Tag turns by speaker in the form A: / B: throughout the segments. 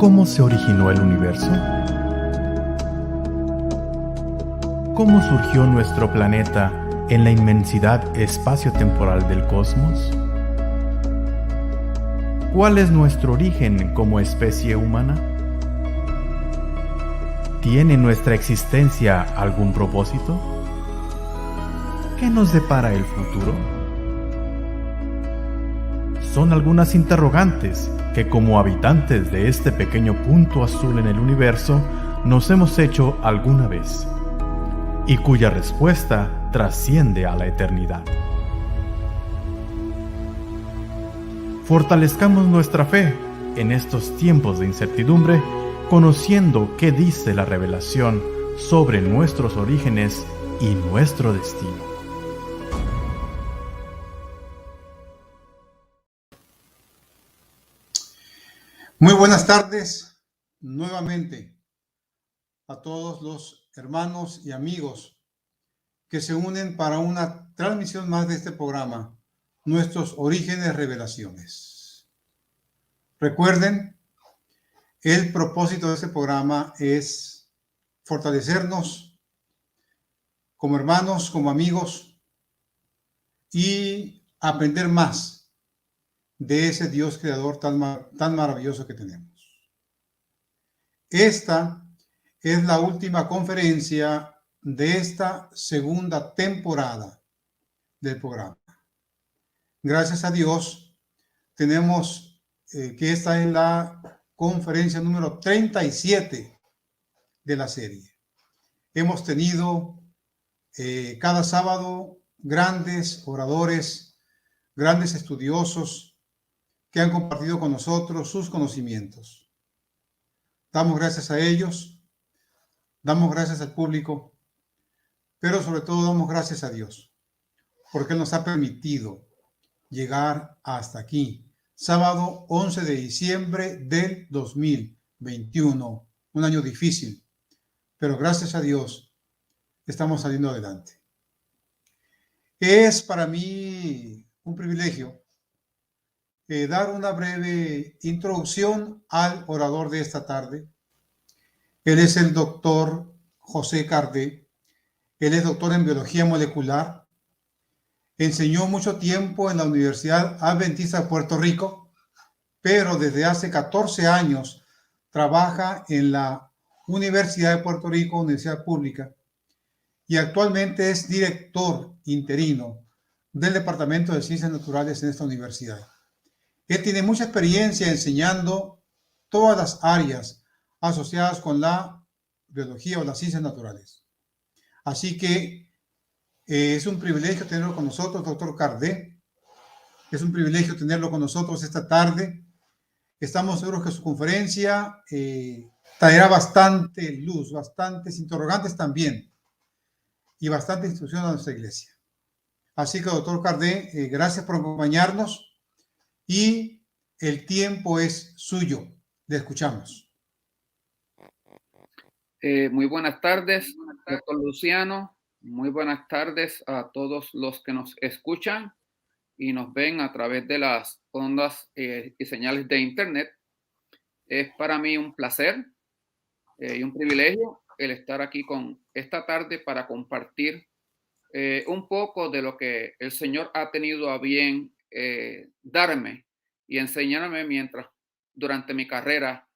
A: ¿Cómo se originó el universo? ¿Cómo surgió nuestro planeta en la inmensidad espacio-temporal del cosmos? ¿Cuál es nuestro origen como especie humana? ¿Tiene nuestra existencia algún propósito? ¿Qué nos depara el futuro? Son algunas interrogantes que, como habitantes de este pequeño punto azul en el universo, nos hemos hecho alguna vez, y cuya respuesta trasciende a la eternidad. Fortalezcamos nuestra fe en estos tiempos de incertidumbre, conociendo qué dice la revelación sobre nuestros orígenes y nuestro destino.
B: Muy buenas tardes nuevamente a todos los hermanos y amigos que se unen para una transmisión más de este programa, Nuestros Orígenes Revelaciones. Recuerden, el propósito de este programa es fortalecernos como hermanos, como amigos y aprender más de ese Dios creador tan maravilloso que tenemos. Esta es la última conferencia de esta segunda temporada del programa. Gracias a Dios, tenemos que esta es la conferencia número 37 de la serie. Hemos tenido cada sábado grandes oradores, grandes estudiosos que han compartido con nosotros sus conocimientos. Damos gracias a ellos, damos gracias al público, pero sobre todo damos gracias a Dios, porque Él nos ha permitido llegar hasta aquí, sábado 11 de diciembre del 2021, un año difícil, pero gracias a Dios estamos saliendo adelante. Es para mí un privilegio dar una breve introducción al orador de esta tarde. Él es el doctor José Cardé. Él es doctor en biología molecular. Enseñó mucho tiempo en la Universidad Adventista de Puerto Rico, pero desde hace 14 años trabaja en la Universidad de Puerto Rico, Universidad Pública, y actualmente es director interino del Departamento de Ciencias Naturales en esta universidad. Él tiene mucha experiencia enseñando todas las áreas asociadas con la biología o las ciencias naturales. Así que es un privilegio tenerlo con nosotros, doctor Cardé. Es un privilegio tenerlo con nosotros esta tarde. Estamos seguros que su conferencia traerá bastante luz, bastantes interrogantes también y bastante instrucción a nuestra iglesia. Así que, doctor Cardé, gracias por acompañarnos y el tiempo es suyo. Le escuchamos.
C: Muy buenas tardes, doctor Luciano. Muy buenas tardes a todos los que nos escuchan y nos ven a través de las ondas y señales de Internet. Es para mí un placer y un privilegio el estar aquí con esta tarde para compartir un poco de lo que el Señor ha tenido a bien darme y enseñarme durante mi carrera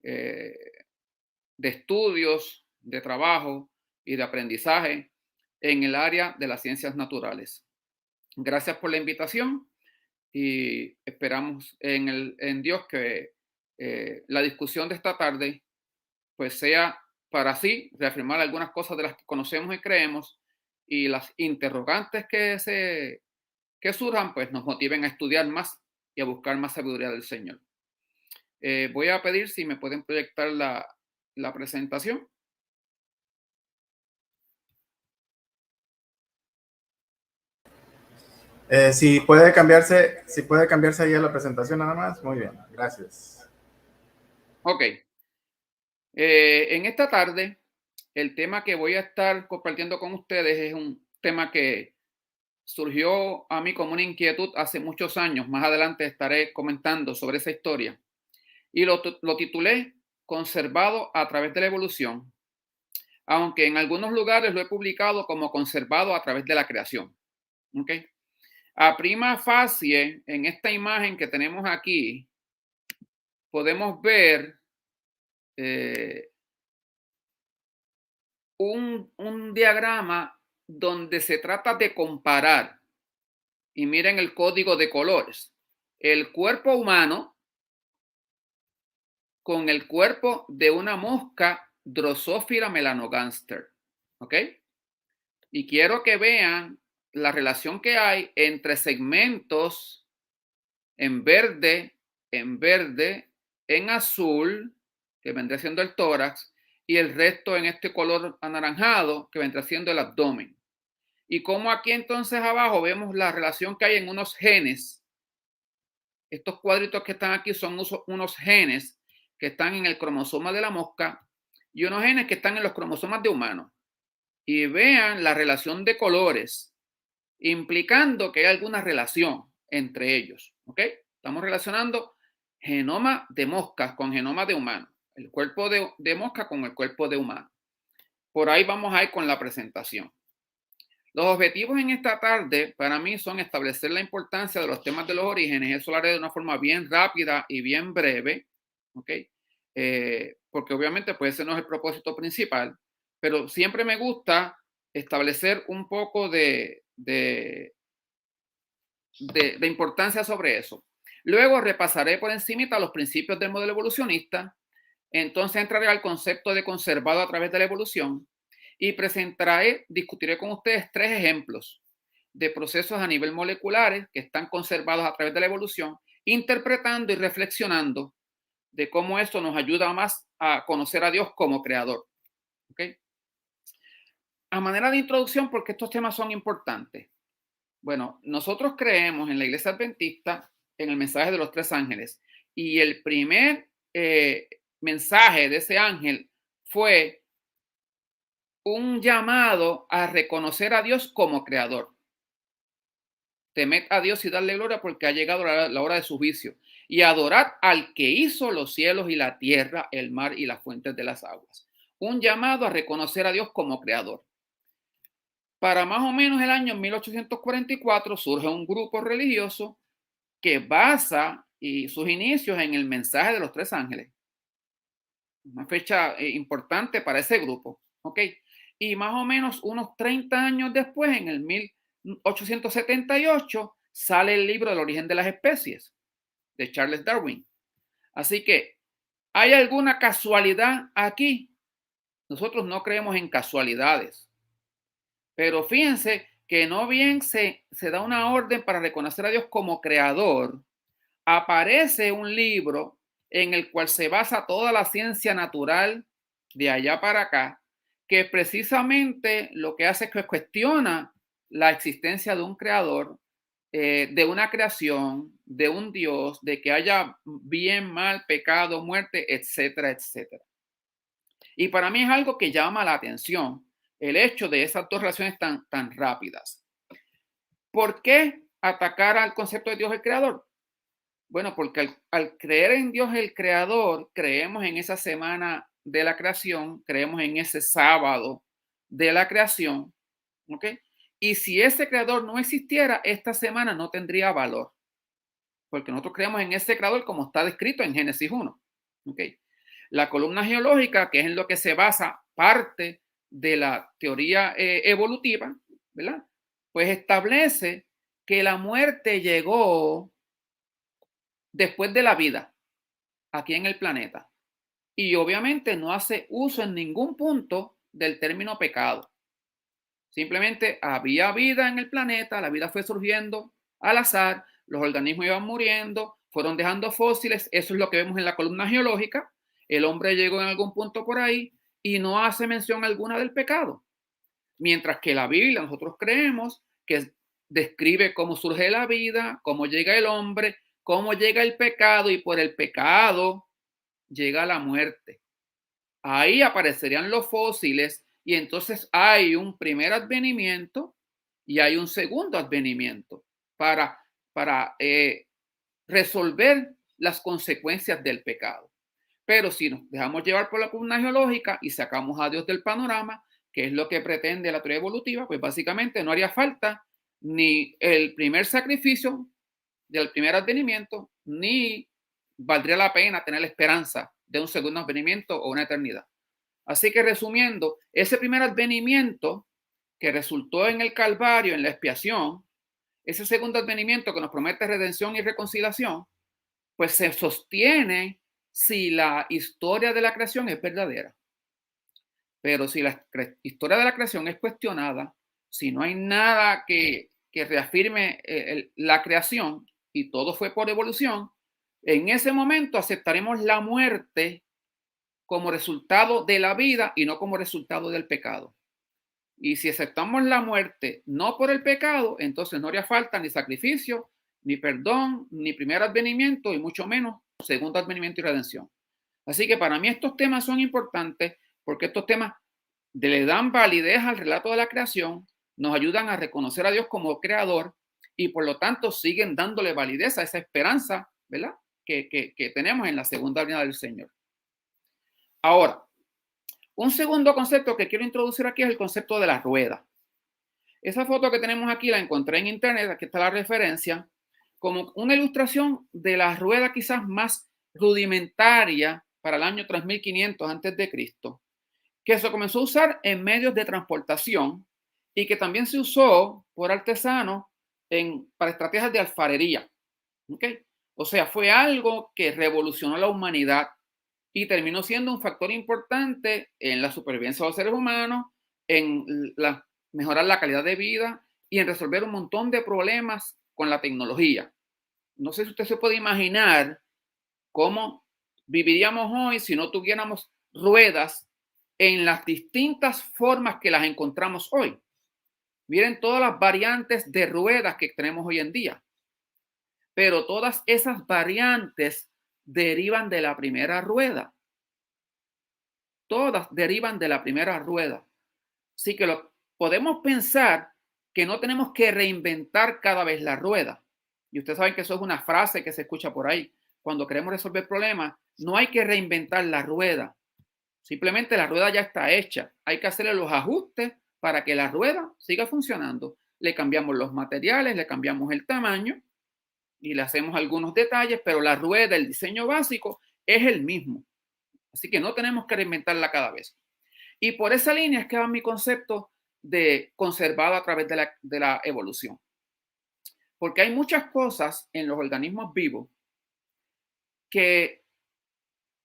C: de estudios, de trabajo y de aprendizaje en el área de las ciencias naturales. Gracias por la invitación y esperamos en Dios que la discusión de esta tarde pues sea para así reafirmar algunas cosas de las que conocemos y creemos, y las interrogantes que surjan pues nos motiven a estudiar más y a buscar más sabiduría del Señor. Voy a pedir si me pueden proyectar la presentación.
D: Si puede cambiarse ahí a la presentación nada más. Muy bien, gracias.
C: Ok. En esta tarde, el tema que voy a estar compartiendo con ustedes es un tema que surgió a mí como una inquietud hace muchos años. Más adelante estaré comentando sobre esa historia. Y lo titulé conservado a través de la evolución, aunque en algunos lugares lo he publicado como conservado a través de la creación. ¿Okay? A prima facie, en esta imagen que tenemos aquí, podemos ver un diagrama donde se trata de comparar, y miren el código de colores, el cuerpo humano con el cuerpo de una mosca Drosophila melanogaster. ¿Ok? Y quiero que vean la relación que hay entre segmentos en verde, en azul, que vendría siendo el tórax, y el resto en este color anaranjado, que vendrá siendo el abdomen. Y como aquí entonces abajo vemos la relación que hay en unos genes. Estos cuadritos que están aquí son unos genes que están en el cromosoma de la mosca y unos genes que están en los cromosomas de humano. Y vean la relación de colores, implicando que hay alguna relación entre ellos. ¿Ok? Estamos relacionando genoma de moscas con genoma de humano. El cuerpo de mosca con el cuerpo de humano. Por ahí vamos a ir con la presentación. Los objetivos en esta tarde para mí son establecer la importancia de los temas de los orígenes. Eso lo haré de una forma bien rápida y bien breve. ¿Ok? Porque obviamente pues ese no es el propósito principal. Pero siempre me gusta establecer un poco de importancia sobre eso. Luego repasaré por encimita los principios del modelo evolucionista. Entonces entraré al concepto de conservado a través de la evolución y discutiré con ustedes 3 ejemplos de procesos a nivel moleculares que están conservados a través de la evolución, interpretando y reflexionando de cómo esto nos ayuda más a conocer a Dios como creador. ¿Okay? A manera de introducción, porque estos temas son importantes. Bueno, nosotros creemos en la Iglesia Adventista en el mensaje de los 3 ángeles, y el primer mensaje de ese ángel fue un llamado a reconocer a Dios como creador. Temed a Dios y darle gloria porque ha llegado la hora de su juicio, y adorad al que hizo los cielos y la tierra, el mar y las fuentes de las aguas. Un llamado a reconocer a Dios como creador. Para más o menos el año 1844 surge un grupo religioso que basa sus inicios en el mensaje de los 3 ángeles. Una fecha importante para ese grupo. ¿Ok? Y más o menos unos 30 años después, en el 1878, sale el libro del origen de las especies de Charles Darwin. Así que, ¿hay alguna casualidad aquí? Nosotros no creemos en casualidades. Pero fíjense que no bien se da una orden para reconocer a Dios como creador, aparece un libro en el cual se basa toda la ciencia natural de allá para acá, que precisamente lo que hace es que cuestiona la existencia de un creador, de una creación, de un Dios, de que haya bien, mal, pecado, muerte, etcétera, etcétera. Y para mí es algo que llama la atención, el hecho de esas 2 relaciones tan rápidas. ¿Por qué atacar al concepto de Dios el creador? Bueno, porque al creer en Dios el creador, creemos en esa semana de la creación, creemos en ese sábado de la creación, ¿ok? Y si ese creador no existiera, esta semana no tendría valor, porque nosotros creemos en ese creador como está descrito en Génesis 1, ¿ok? La columna geológica, que es en lo que se basa parte de la teoría evolutiva, ¿verdad? Pues establece que la muerte llegó después de la vida aquí en el planeta. Y obviamente no hace uso en ningún punto del término pecado. Simplemente había vida en el planeta, la vida fue surgiendo al azar, los organismos iban muriendo, fueron dejando fósiles, eso es lo que vemos en la columna geológica. El hombre llegó en algún punto por ahí y no hace mención alguna del pecado. Mientras que la Biblia, nosotros creemos que describe cómo surge la vida, cómo llega el hombre, cómo llega el pecado, y por el pecado llega la muerte. Ahí aparecerían los fósiles y entonces hay un primer advenimiento y hay un segundo advenimiento para resolver las consecuencias del pecado. Pero si nos dejamos llevar por la columna geológica y sacamos a Dios del panorama, que es lo que pretende la teoría evolutiva, pues básicamente no haría falta ni el primer sacrificio del primer advenimiento, ni valdría la pena tener la esperanza de un segundo advenimiento o una eternidad. Así que resumiendo, ese primer advenimiento que resultó en el Calvario, en la expiación, ese segundo advenimiento que nos promete redención y reconciliación, pues se sostiene si la historia de la creación es verdadera. Pero si la historia de la creación es cuestionada, si no hay nada que reafirme la creación y todo fue por evolución, en ese momento aceptaremos la muerte como resultado de la vida y no como resultado del pecado. Y si aceptamos la muerte no por el pecado, entonces no haría falta ni sacrificio, ni perdón, ni primer advenimiento y mucho menos segundo advenimiento y redención. Así que para mí estos temas son importantes porque estos temas le dan validez al relato de la creación, nos ayudan a reconocer a Dios como creador y por lo tanto siguen dándole validez a esa esperanza, ¿verdad? Que tenemos en la segunda venida del Señor. Ahora, un segundo concepto que quiero introducir aquí es el concepto de la rueda. Esa foto que tenemos aquí la encontré en internet, aquí está la referencia, como una ilustración de la rueda quizás más rudimentaria para el año 3500 antes de Cristo, que se comenzó a usar en medios de transportación y que también se usó por artesanos para estrategias de alfarería. ¿Okay? O sea, fue algo que revolucionó la humanidad y terminó siendo un factor importante en la supervivencia de los seres humanos, en mejorar la calidad de vida y en resolver un montón de problemas con la tecnología. No sé si usted se puede imaginar cómo viviríamos hoy si no tuviéramos ruedas en las distintas formas que las encontramos hoy. Miren todas las variantes de ruedas que tenemos hoy en día. Pero todas esas variantes derivan de la primera rueda. Todas derivan de la primera rueda. Así que podemos pensar que no tenemos que reinventar cada vez la rueda. Y ustedes saben que eso es una frase que se escucha por ahí. Cuando queremos resolver problemas, no hay que reinventar la rueda. Simplemente la rueda ya está hecha. Hay que hacerle los ajustes para que la rueda siga funcionando. Le cambiamos los materiales, le cambiamos el tamaño y le hacemos algunos detalles, pero la rueda, el diseño básico es el mismo. Así que no tenemos que reinventarla cada vez. Y por esa línea es que va mi concepto de conservado a través de la evolución. Porque hay muchas cosas en los organismos vivos que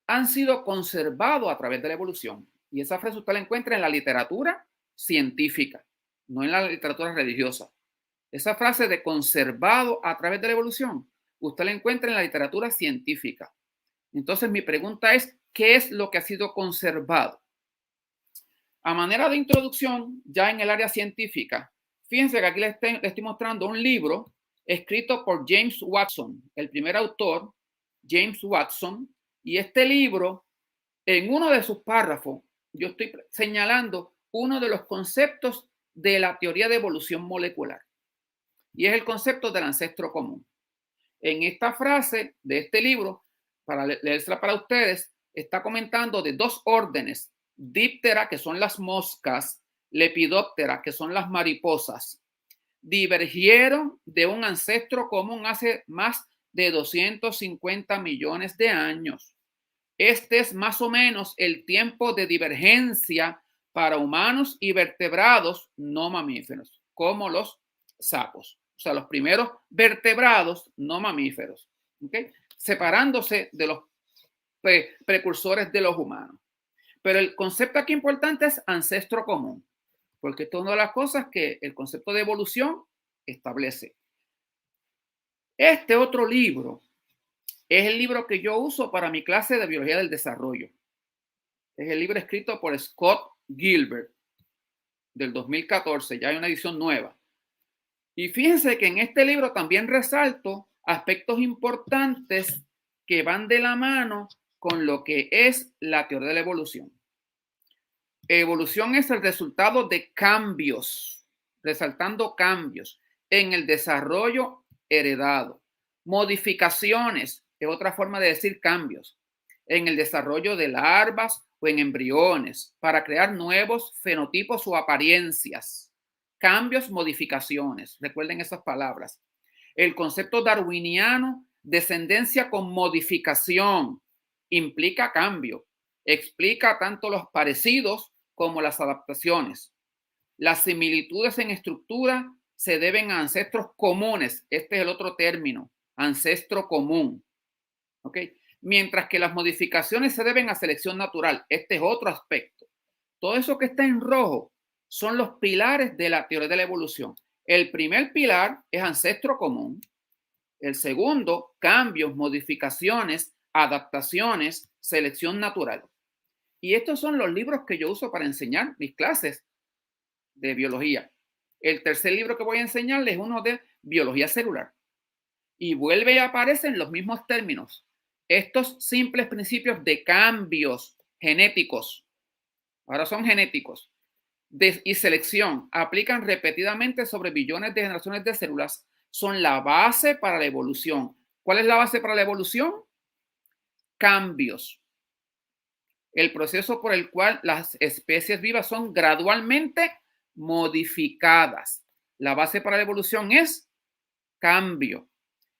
C: han sido conservados a través de la evolución. Y esa frase usted la encuentra en la literatura científica, no en la literatura religiosa. Esa frase de conservado a través de la evolución, usted la encuentra en la literatura científica. Entonces mi pregunta es, ¿qué es lo que ha sido conservado? A manera de introducción, ya en el área científica, fíjense que aquí le estoy mostrando un libro escrito por James Watson, el primer autor, James Watson, y este libro, en uno de sus párrafos, yo estoy señalando uno de los conceptos de la teoría de evolución molecular, y es el concepto del ancestro común. En esta frase de este libro, para leérsela para ustedes, está comentando de dos órdenes: Diptera, que son las moscas, Lepidoptera, que son las mariposas. Divergieron de un ancestro común hace más de 250 millones de años. Este es más o menos el tiempo de divergencia para humanos y vertebrados no mamíferos, como los sapos. O sea, los primeros vertebrados no mamíferos, ¿okay? Separándose de los precursores de los humanos. Pero el concepto aquí importante es ancestro común, porque esto es una de las cosas que el concepto de evolución establece. Este otro libro es el libro que yo uso para mi clase de biología del desarrollo. Es el libro escrito por Scott Gilbert del 2014. Ya hay una edición nueva. Y fíjense que en este libro también resalto aspectos importantes que van de la mano con lo que es la teoría de la evolución. Evolución es el resultado de cambios, resaltando cambios en el desarrollo heredado. Modificaciones es otra forma de decir cambios. en el desarrollo de larvas o en embriones para crear nuevos fenotipos o apariencias, cambios, modificaciones. Recuerden esas palabras. El concepto darwiniano, descendencia con modificación, implica cambio. Explica tanto los parecidos como las adaptaciones. Las similitudes en estructura se deben a ancestros comunes. Este es el otro término, ancestro común. ¿Ok? Mientras que las modificaciones se deben a selección natural. Este es otro aspecto. Todo eso que está en rojo son los pilares de la teoría de la evolución. El primer pilar es ancestro común. El segundo, cambios, modificaciones, adaptaciones, selección natural. Y estos son los libros que yo uso para enseñar mis clases de biología. El tercer libro que voy a enseñarles es uno de biología celular. Y vuelve y aparecen los mismos términos. Estos simples principios de cambios genéticos, ahora son genéticos, y selección, aplican repetidamente sobre billones de generaciones de células, son la base para la evolución. ¿Cuál es la base para la evolución? Cambios. El proceso por el cual las especies vivas son gradualmente modificadas. La base para la evolución es cambio.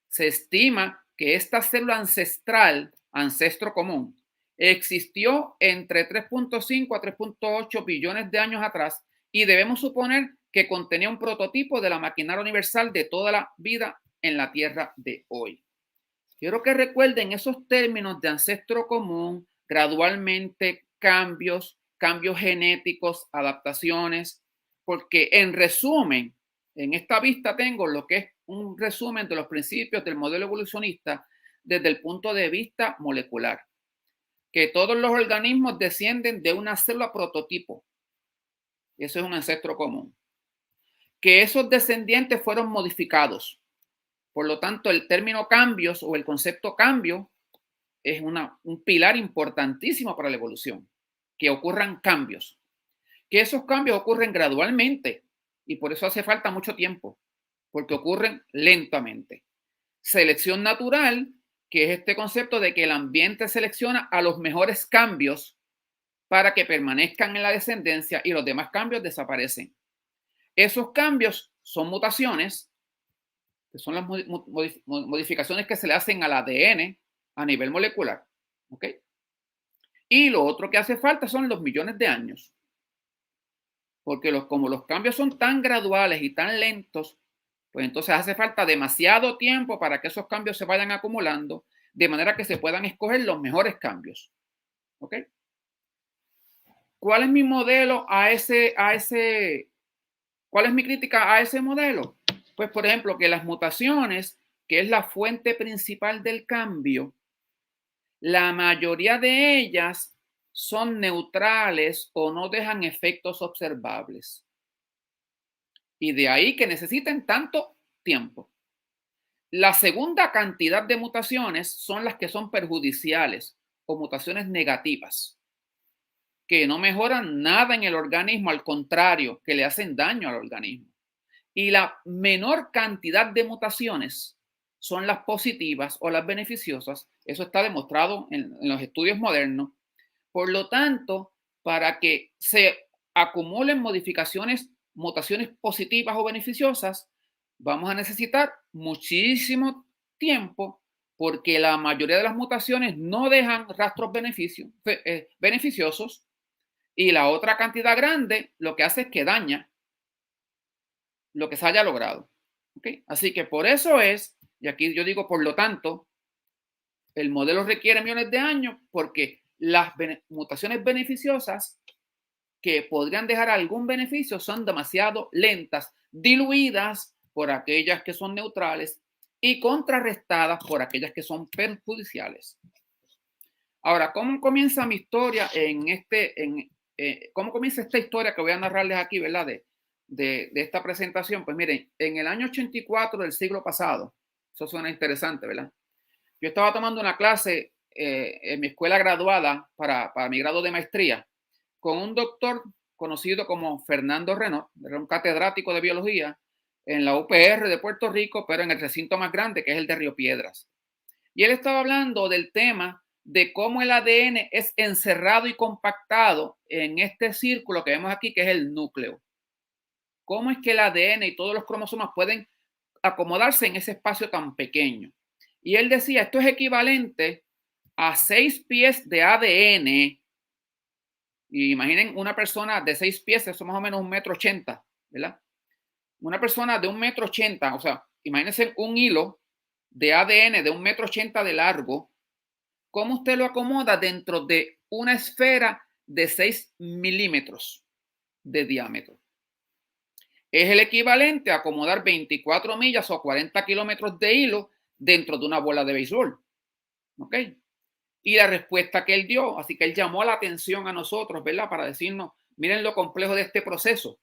C: Se estima que esta célula ancestral, ancestro común, existió entre 3.5 a 3.8 billones de años atrás y debemos suponer que contenía un prototipo de la maquinaria universal de toda la vida en la Tierra de hoy. Quiero que recuerden esos términos de ancestro común, gradualmente, cambios genéticos, adaptaciones, porque en resumen, en esta vista tengo lo que es un resumen de los principios del modelo evolucionista desde el punto de vista molecular, que todos los organismos descienden de una célula prototipo. Eso es un ancestro común. Que esos descendientes fueron modificados. Por lo tanto, el término cambios o el concepto cambio es un pilar importantísimo para la evolución. Que ocurran cambios. Que esos cambios ocurren gradualmente y por eso hace falta mucho tiempo, porque ocurren lentamente. Selección natural, que es este concepto de que el ambiente selecciona a los mejores cambios para que permanezcan en la descendencia y los demás cambios desaparecen. Esos cambios son mutaciones, que son las modificaciones que se le hacen al ADN a nivel molecular. ¿Ok? Y lo otro que hace falta son los millones de años. Porque como los cambios son tan graduales y tan lentos, pues entonces hace falta demasiado tiempo para que esos cambios se vayan acumulando, de manera que se puedan escoger los mejores cambios. ¿Ok? ¿Cuál es mi modelo cuál es mi crítica a ese modelo? Pues, por ejemplo, que las mutaciones, que es la fuente principal del cambio, la mayoría de ellas son neutrales o no dejan efectos observables. Y de ahí que necesiten tanto tiempo. La segunda cantidad de mutaciones son las que son perjudiciales o mutaciones negativas, que no mejoran nada en el organismo, al contrario, que le hacen daño al organismo. Y la menor cantidad de mutaciones son las positivas o las beneficiosas. Eso está demostrado en los estudios modernos. Por lo tanto, para que se acumulen mutaciones positivas o beneficiosas, vamos a necesitar muchísimo tiempo porque la mayoría de las mutaciones no dejan rastros beneficiosos y la otra cantidad grande lo que hace es que daña lo que se haya logrado. ¿Okay? Así que por eso es, y aquí yo digo por lo tanto, el modelo requiere millones de años porque las mutaciones beneficiosas que podrían dejar algún beneficio son demasiado lentas, diluidas por aquellas que son neutrales y contrarrestadas por aquellas que son perjudiciales. Ahora, ¿cómo comienza mi historia cómo comienza esta historia que voy a narrarles aquí, ¿verdad? De esta presentación. Pues miren, en el año 84 del siglo pasado, eso suena interesante, ¿verdad? Yo estaba tomando una clase en mi escuela graduada para mi grado de maestría con un doctor conocido como Fernando Renaud, era un catedrático de biología en la UPR de Puerto Rico, pero en el recinto más grande, que es el de Río Piedras. Y él estaba hablando del tema de cómo el ADN es encerrado y compactado en este círculo que vemos aquí, que es el núcleo. Cómo es que el ADN y todos los cromosomas pueden acomodarse en ese espacio tan pequeño. Y él decía, esto es equivalente a 6 pies de ADN. Y imaginen una persona de 6 pies, eso más o menos 1,80 m, ¿verdad? Una persona de 1,80 m, o sea, imagínense un hilo de ADN de 1,80 m de largo. ¿Cómo usted lo acomoda dentro de una esfera de 6 milímetros de diámetro? Es el equivalente a acomodar 24 millas o 40 kilómetros de hilo dentro de una bola de béisbol. ¿Ok? Y la respuesta que él dio, así que él llamó la atención a nosotros, ¿verdad? Para decirnos, miren lo complejo de este proceso,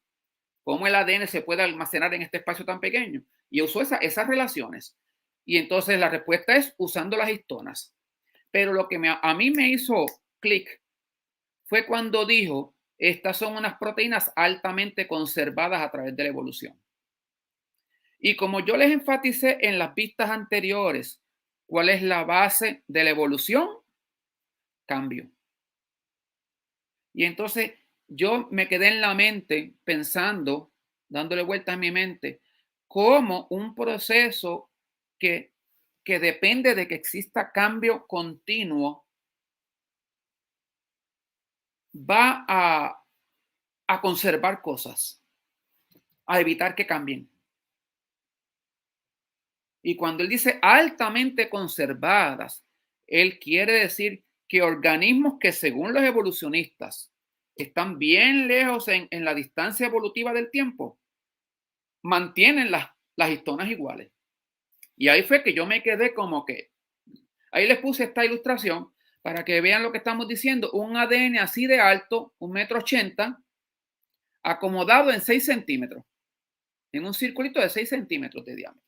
C: cómo el ADN se puede almacenar en este espacio tan pequeño. Y usó esas relaciones. Y entonces la respuesta es usando las histonas. Pero lo que a mí me hizo clic fue cuando dijo, estas son unas proteínas altamente conservadas a través de la evolución. Y como yo les enfaticé en las vistas anteriores, ¿cuál es la base de la evolución? Cambio. Y entonces yo me quedé en la mente pensando, dándole vuelta a mi mente, cómo un proceso que depende de que exista cambio continuo va a conservar cosas, a evitar que cambien. Y cuando él dice altamente conservadas, él quiere decir que organismos que según los evolucionistas están bien lejos en la distancia evolutiva del tiempo, mantienen las histonas iguales. Y ahí fue que yo me quedé como que, ahí les puse esta ilustración para que vean lo que estamos diciendo, un ADN así de alto, 1,80 m, acomodado en 6 centímetros, en un circulito de 6 centímetros de diámetro.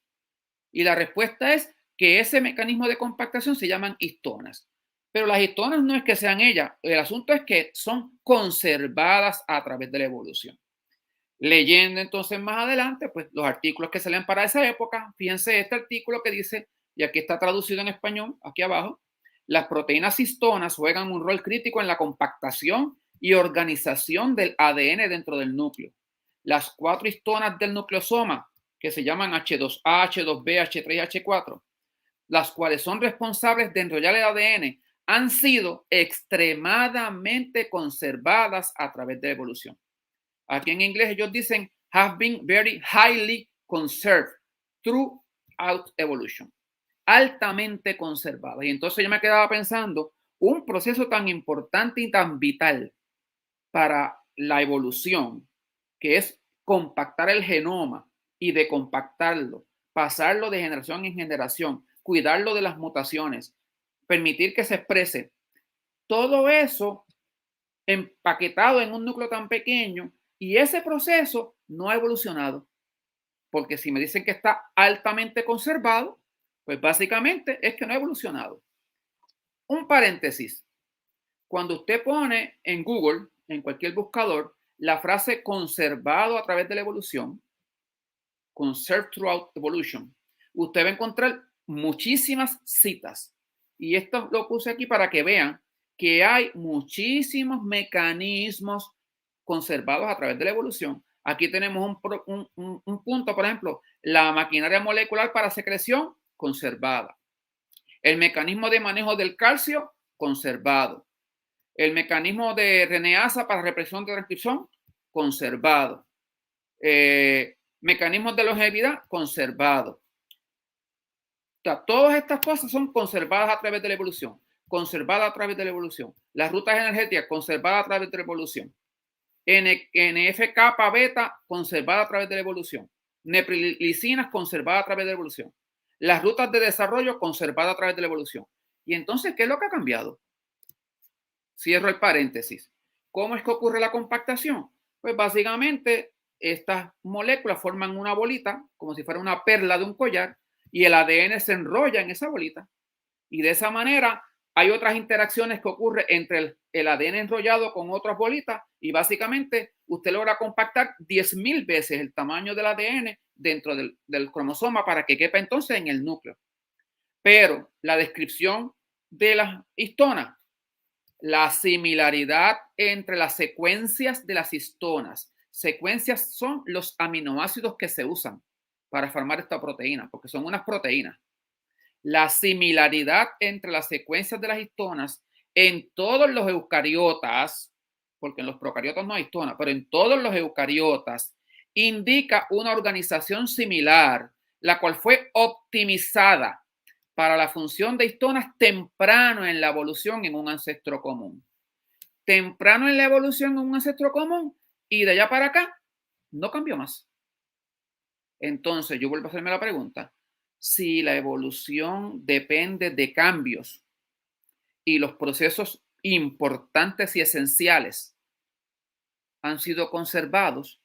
C: Y la respuesta es que ese mecanismo de compactación se llaman histonas. Pero las histonas no es que sean ellas, el asunto es que son conservadas a través de la evolución. Leyendo entonces más adelante, pues los artículos que se leen para esa época, fíjense este artículo que dice, y aquí está traducido en español, aquí abajo, las proteínas histonas juegan un rol crítico en la compactación y organización del ADN dentro del núcleo. Las 4 histonas del nucleosoma, que se llaman H2A, H2B, H3 y H4, las cuales son responsables de enrollar el ADN, han sido extremadamente conservadas a través de la evolución. Aquí en inglés ellos dicen have been very highly conserved throughout evolution. Altamente conservadas. Y entonces yo me quedaba pensando, un proceso tan importante y tan vital para la evolución, que es compactar el genoma y decompactarlo, pasarlo de generación en generación, cuidarlo de las mutaciones, permitir que se exprese. Todo eso empaquetado en un núcleo tan pequeño, y ese proceso no ha evolucionado. Porque si me dicen que está altamente conservado, pues básicamente es que no ha evolucionado. Un paréntesis. Cuando usted pone en Google, en cualquier buscador, la frase conservado a través de la evolución, conserved throughout evolution, usted va a encontrar muchísimas citas. Y esto lo puse aquí para que vean que hay muchísimos mecanismos conservados a través de la evolución. Aquí tenemos un punto, por ejemplo, la maquinaria molecular para secreción, conservada. El mecanismo de manejo del calcio, conservado. El mecanismo de RNasa para represión de transcripción, conservado. Mecanismos de longevidad, conservado. O sea, todas estas cosas son conservadas a través de la evolución. Conservadas a través de la evolución. Las rutas energéticas, conservadas a través de la evolución. NF-kappa beta, conservada a través de la evolución. Neprilicinas, conservadas a través de la evolución. Las rutas de desarrollo, conservadas a través de la evolución. Y entonces, ¿qué es lo que ha cambiado? Cierro el paréntesis. ¿Cómo es que ocurre la compactación? Pues básicamente estas moléculas forman una bolita, como si fuera una perla de un collar, y el ADN se enrolla en esa bolita. Y de esa manera hay otras interacciones que ocurren entre el ADN enrollado con otras bolitas, y básicamente usted logra compactar 10.000 veces el tamaño del ADN dentro del cromosoma para que quepa entonces en el núcleo. Pero la descripción de las histonas? La similaridad entre las secuencias de las histonas. Secuencias son los aminoácidos que se usan para formar esta proteína, porque son unas proteínas. La similaridad entre las secuencias de las histonas en todos los eucariotas, porque en los procariotas no hay histona, pero en todos los eucariotas, indica una organización similar, la cual fue optimizada para la función de histonas temprano en la evolución en un ancestro común. Temprano en la evolución en un ancestro común y de allá para acá no cambió más. Entonces yo vuelvo a hacerme la pregunta, si la evolución depende de cambios y los procesos importantes y esenciales han sido conservados,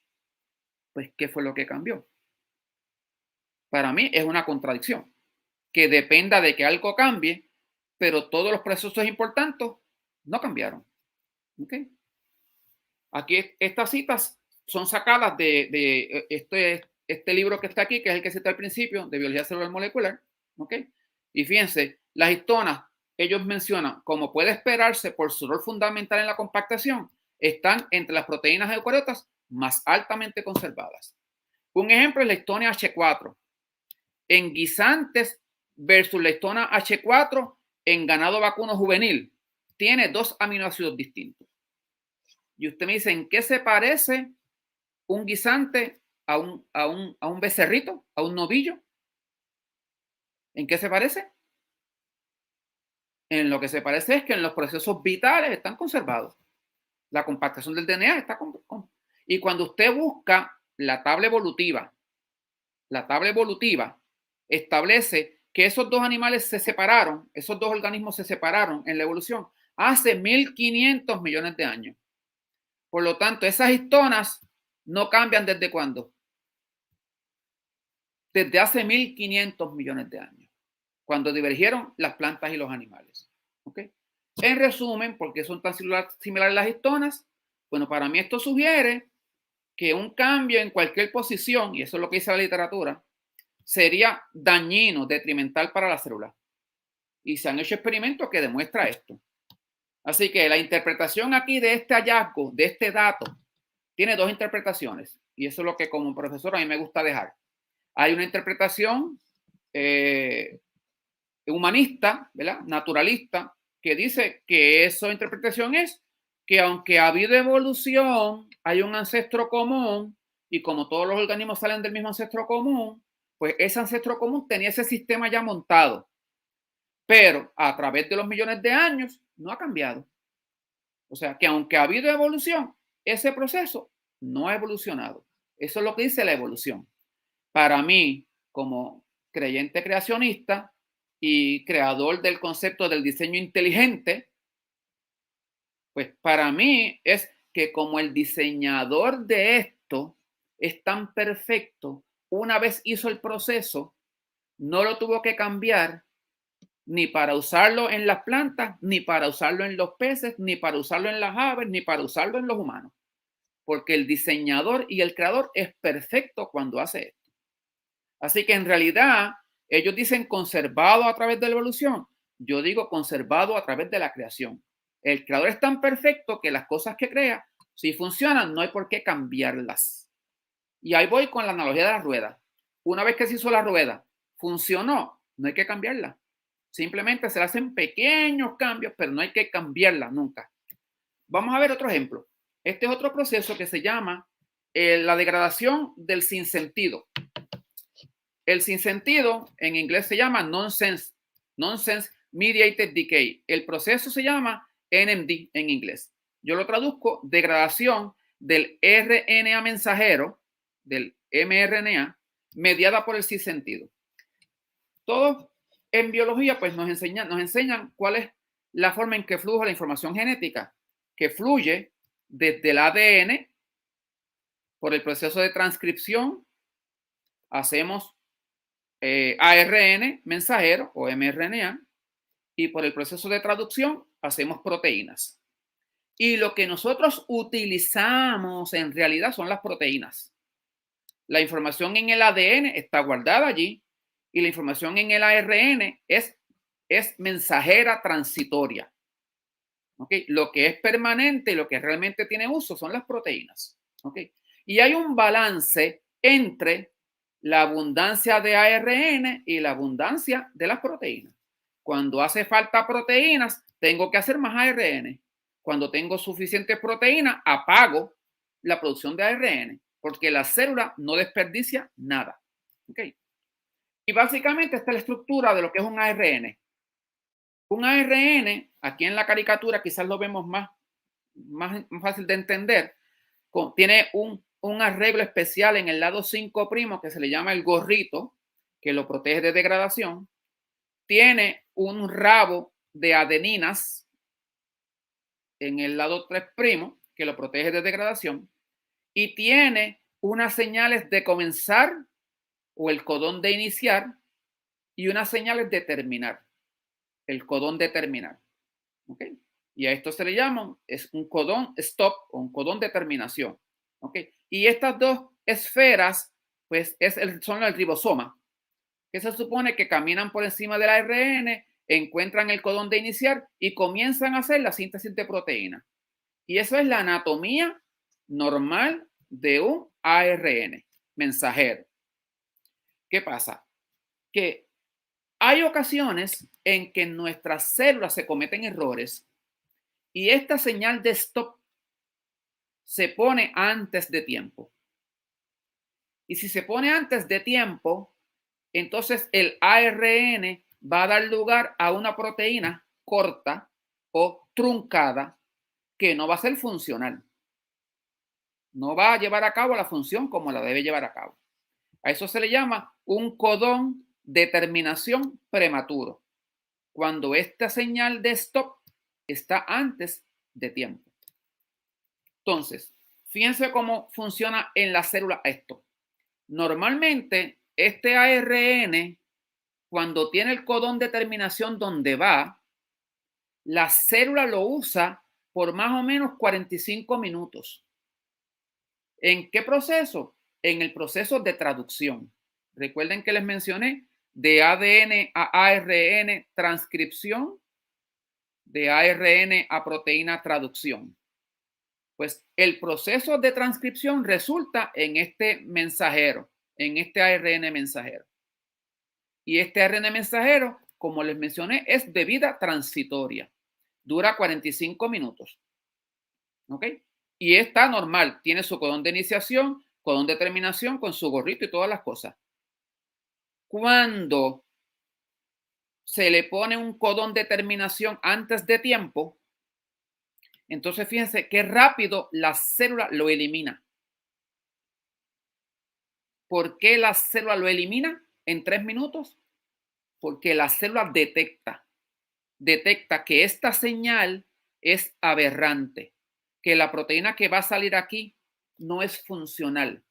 C: pues ¿qué fue lo que cambió? Para mí es una contradicción, que dependa de que algo cambie, pero todos los procesos importantes no cambiaron. ¿Okay? Aquí estas citas son sacadas de este libro que está aquí, que es el que cita al principio, de biología celular molecular. ¿Okay? Y fíjense, las histonas, ellos mencionan, como puede esperarse por su rol fundamental en la compactación, están entre las proteínas eucariotas más altamente conservadas. Un ejemplo es la histona H4. En guisantes versus la histona H4 en ganado vacuno juvenil, tiene 2 aminoácidos distintos. Y usted me dice, ¿en qué se parece un guisante a un becerrito, a un novillo? ¿En qué se parece? En lo que se parece es que en los procesos vitales están conservados. La compactación del DNA está y cuando usted busca la tabla evolutiva establece que esos 2 animales se separaron, esos 2 organismos se separaron en la evolución hace 1500 millones de años. Por lo tanto, esas histonas no cambian ¿desde cuándo? Desde hace 1500 millones de años, cuando divergieron las plantas y los animales. ¿Okay? En resumen, ¿por qué son tan similares las histonas? Bueno, para mí esto sugiere que un cambio en cualquier posición, y eso es lo que dice la literatura, sería dañino, detrimental para la célula. Y se han hecho experimentos que demuestran esto. Así que la interpretación aquí de este hallazgo, de este dato, tiene 2 interpretaciones. Y eso es lo que como profesor a mí me gusta dejar. Hay una interpretación humanista, ¿verdad? Naturalista, que dice que esa interpretación es que aunque ha habido evolución, hay un ancestro común y como todos los organismos salen del mismo ancestro común, pues ese ancestro común tenía ese sistema ya montado. Pero a través de los millones de años no ha cambiado. O sea, que aunque ha habido evolución, ese proceso no ha evolucionado. Eso es lo que dice la evolución. Para mí, como creyente creacionista y creador del concepto del diseño inteligente, pues para mí es que como el diseñador de esto es tan perfecto, una vez hizo el proceso, no lo tuvo que cambiar ni para usarlo en las plantas, ni para usarlo en los peces, ni para usarlo en las aves, ni para usarlo en los humanos. Porque el diseñador y el creador es perfecto cuando hace esto. Así que en realidad, ellos dicen conservado a través de la evolución. Yo digo conservado a través de la creación. El creador es tan perfecto que las cosas que crea, si funcionan, no hay por qué cambiarlas. Y ahí voy con la analogía de la rueda. Una vez que se hizo la rueda, funcionó, no hay que cambiarla. Simplemente se le hacen pequeños cambios, pero no hay que cambiarla nunca. Vamos a ver otro ejemplo. Este es otro proceso que se llama la degradación del sinsentido. El sinsentido en inglés se llama nonsense mediated decay. El proceso se llama NMD en inglés. Yo lo traduzco degradación del RNA mensajero, del mRNA, mediada por el sinsentido. Todos en biología pues nos enseñan cuál es la forma en que fluye la información genética, que fluye desde el ADN por el proceso de transcripción, hacemos ARN mensajero o mRNA, y por el proceso de traducción hacemos proteínas. Y lo que nosotros utilizamos en realidad son las proteínas. La información en el ADN está guardada allí y la información en el ARN es es mensajera transitoria. ¿Okay? Lo que es permanente y lo que realmente tiene uso son las proteínas. ¿Okay? Y hay un balance entre la abundancia de ARN y la abundancia de las proteínas. Cuando hace falta proteínas, tengo que hacer más ARN. Cuando tengo suficiente proteína, apago la producción de ARN, porque la célula no desperdicia nada. ¿Okay? Y básicamente esta es la estructura de lo que es un ARN. Un ARN, aquí en la caricatura quizás lo vemos más fácil de entender, tiene un arreglo especial en el lado 5' que se le llama el gorrito, que lo protege de degradación. Tiene un rabo de adeninas en el lado 3', que lo protege de degradación. Y tiene unas señales de comenzar o el codón de iniciar y unas señales de terminar, el codón de terminar. ¿Okay? Y a esto se le llama, es un codón stop o un codón de terminación. ¿Okay? Y estas dos esferas, pues son el ribosoma, que se supone que caminan por encima del ARN, encuentran el codón de iniciar y comienzan a hacer la síntesis de proteína. Y eso es la anatomía normal de un ARN mensajero. ¿Qué pasa? Que hay ocasiones en que en nuestras células se cometen errores y esta señal de stop se pone antes de tiempo. Y si se pone antes de tiempo, entonces el ARN va a dar lugar a una proteína corta o truncada que no va a ser funcional. No va a llevar a cabo la función como la debe llevar a cabo. A eso se le llama un codón de terminación prematuro, cuando esta señal de stop está antes de tiempo. Entonces, fíjense cómo funciona en la célula esto. Normalmente, este ARN, cuando tiene el codón de terminación donde va, la célula lo usa por más o menos 45 minutos. ¿En qué proceso? En el proceso de traducción. Recuerden que les mencioné de ADN a ARN transcripción, de ARN a proteína traducción. Pues el proceso de transcripción resulta en este mensajero, en este ARN mensajero. Y este ARN mensajero, como les mencioné, es de vida transitoria. Dura 45 minutos. ¿Ok? Y está normal. Tiene su codón de iniciación, codón de terminación con su gorrito y todas las cosas. Cuando se le pone un codón de terminación antes de tiempo, entonces fíjense qué rápido la célula lo elimina. ¿Por qué la célula lo elimina en 3 minutos? Porque la célula detecta que esta señal es aberrante, que la proteína que va a salir aquí no es funcional.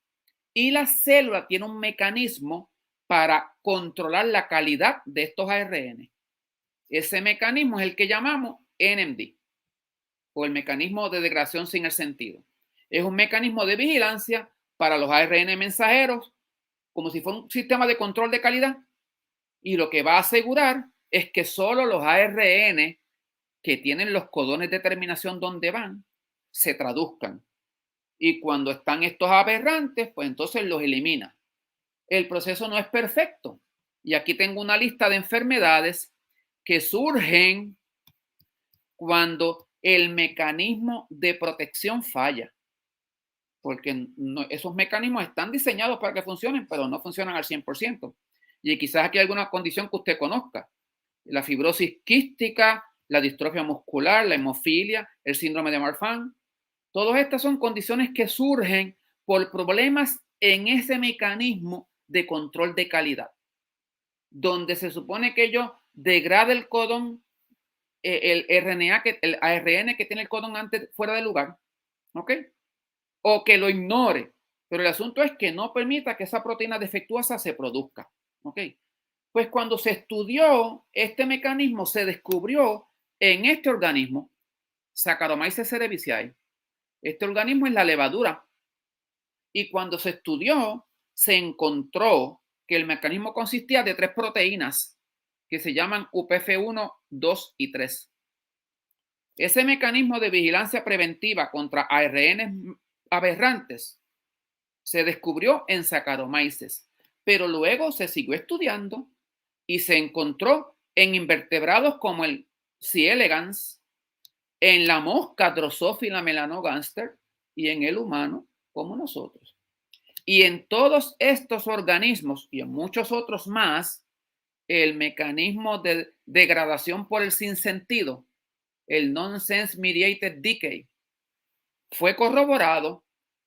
C: Y la célula tiene un mecanismo para controlar la calidad de estos ARN. Ese mecanismo es el que llamamos NMD, o el mecanismo de degradación sin el sentido. Es un mecanismo de vigilancia para los ARN mensajeros, como si fuera un sistema de control de calidad, y lo que va a asegurar es que solo los ARN que tienen los codones de terminación donde van se traduzcan. Y cuando están estos aberrantes, pues entonces los elimina. El proceso no es perfecto. Y aquí tengo una lista de enfermedades que surgen cuando el mecanismo de protección falla. Porque esos mecanismos están diseñados para que funcionen, pero no funcionan al 100%. Y quizás aquí hay alguna condición que usted conozca. La fibrosis quística, la distrofia muscular, la hemofilia, el síndrome de Marfan. Todas estas son condiciones que surgen por problemas en ese mecanismo de control de calidad, donde se supone que yo degrade el codón, el ARN que tiene el codón antes fuera de lugar, ¿ok? O que lo ignore, pero el asunto es que no permita que esa proteína defectuosa se produzca, ¿ok? Pues cuando se estudió este mecanismo, se descubrió en este organismo, Saccharomyces cerevisiae. Este organismo es la levadura. Y cuando se estudió, se encontró que el mecanismo consistía de 3 proteínas que se llaman UPF1, 2 y 3. Ese mecanismo de vigilancia preventiva contra ARN aberrantes se descubrió en Saccharomyces, pero luego se siguió estudiando y se encontró en invertebrados como el C. elegans, en la mosca Drosophila melanogaster y en el humano como nosotros. Y en todos estos organismos y en muchos otros más, el mecanismo de degradación por el sinsentido, el nonsense mediated decay, fue corroborado,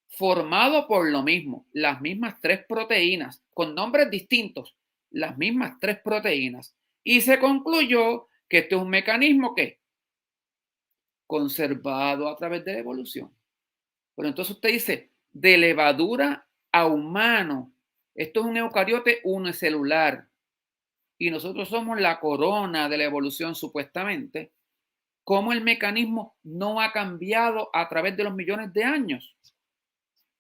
C: formado por lo mismo, las mismas 3 proteínas, con nombres distintos, las mismas 3 proteínas, y se concluyó que este es un mecanismo que conservado a través de la evolución. Pero entonces usted dice, de levadura a humano, esto es un eucariote unicelular, y nosotros somos la corona de la evolución supuestamente. ¿Cómo el mecanismo no ha cambiado a través de los millones de años?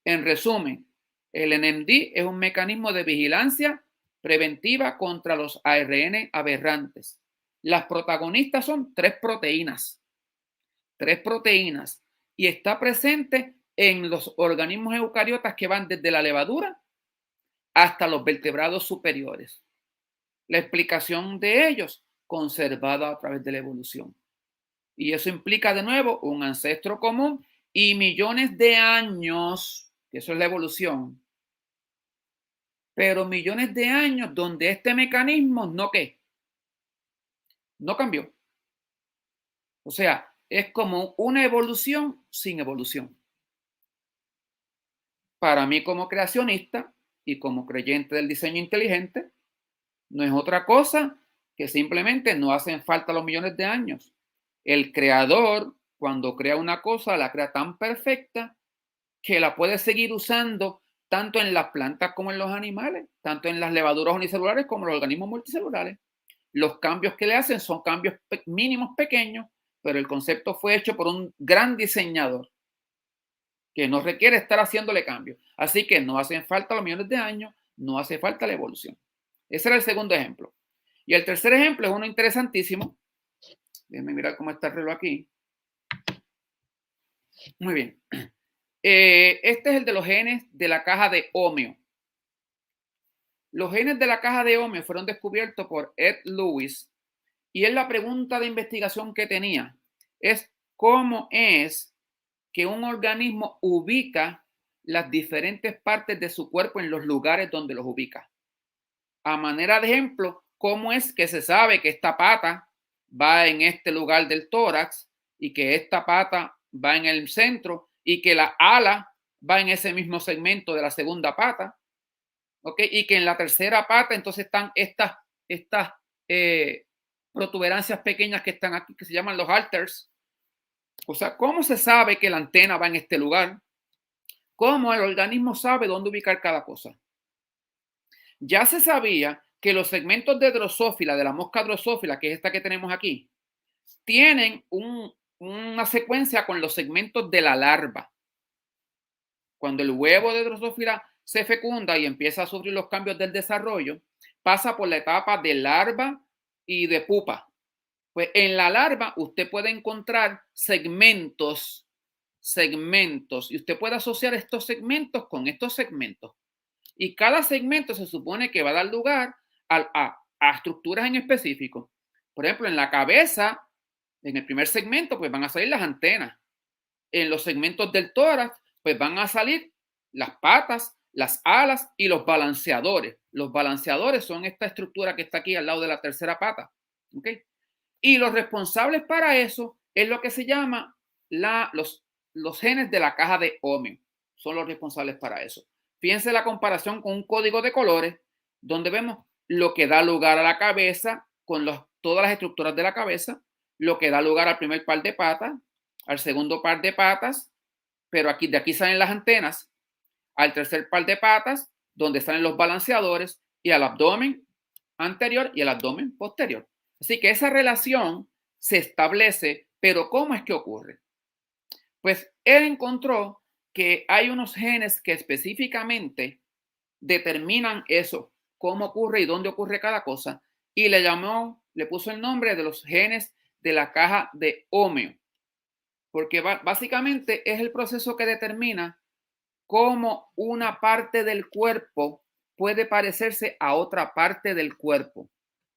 C: En resumen, el NMD es un mecanismo de vigilancia preventiva contra los ARN aberrantes. Las protagonistas son 3 proteínas. 3 proteínas. Y está presente en los organismos eucariotas que van desde la levadura hasta los vertebrados superiores. La explicación de ellos, conservada a través de la evolución. Y eso implica de nuevo un ancestro común y millones de años, que eso es la evolución, pero millones de años donde este mecanismo no cambió. O sea, es como una evolución sin evolución. Para mí como creacionista y como creyente del diseño inteligente, no es otra cosa que simplemente no hacen falta los millones de años. El creador, cuando crea una cosa, la crea tan perfecta que la puede seguir usando tanto en las plantas como en los animales, tanto en las levaduras unicelulares como en los organismos multicelulares. Los cambios que le hacen son cambios mínimos, pequeños, pero el concepto fue hecho por un gran diseñador que no requiere estar haciéndole cambios. Así que no hacen falta los millones de años, no hace falta la evolución. Ese era el segundo ejemplo. Y el tercer ejemplo es uno interesantísimo. Déjenme mirar cómo está el reloj aquí. Muy bien. Este es el de los genes de la caja de Homeo. Los genes de la caja de Homeo fueron descubiertos por Ed Lewis y él la pregunta de investigación que tenía es cómo es que un organismo ubica las diferentes partes de su cuerpo en los lugares donde los ubica. A manera de ejemplo, cómo es que se sabe que esta pata va en este lugar del tórax y que esta pata va en el centro y que la ala va en ese mismo segmento de la segunda pata, ¿ok? Y que en la tercera pata entonces están estas protuberancias pequeñas que están aquí, que se llaman los halters. O sea, ¿cómo se sabe que la antena va en este lugar? ¿Cómo el organismo sabe dónde ubicar cada cosa? Ya se sabía que los segmentos de Drosophila, de la mosca Drosophila, que es esta que tenemos aquí, tienen una secuencia con los segmentos de la larva. Cuando el huevo de Drosophila se fecunda y empieza a sufrir los cambios del desarrollo, pasa por la etapa de larva y de pupa. Pues en la larva usted puede encontrar segmentos, y usted puede asociar estos segmentos con estos segmentos. Y cada segmento se supone que va a dar lugar a estructuras en específico. Por ejemplo, en la cabeza, en el primer segmento, pues van a salir las antenas. En los segmentos del tórax, pues van a salir las patas, las alas y los balanceadores. Los balanceadores son esta estructura que está aquí al lado de la tercera pata. ¿Okay? Y los responsables para eso es lo que se llama los genes de la caja de Homeo. Son los responsables para eso. Fíjense la comparación con un código de colores donde vemos lo que da lugar a la cabeza con todas las estructuras de la cabeza, lo que da lugar al primer par de patas, al segundo par de patas, pero de aquí salen las antenas, al tercer par de patas, donde salen los balanceadores, y al abdomen anterior y al abdomen posterior. Así que esa relación se establece, pero ¿cómo es que ocurre? Pues él encontró que hay unos genes que específicamente determinan eso, cómo ocurre y dónde ocurre cada cosa, y le puso el nombre de los genes de la caja de Homeo, porque básicamente es el proceso que determina cómo una parte del cuerpo puede parecerse a otra parte del cuerpo,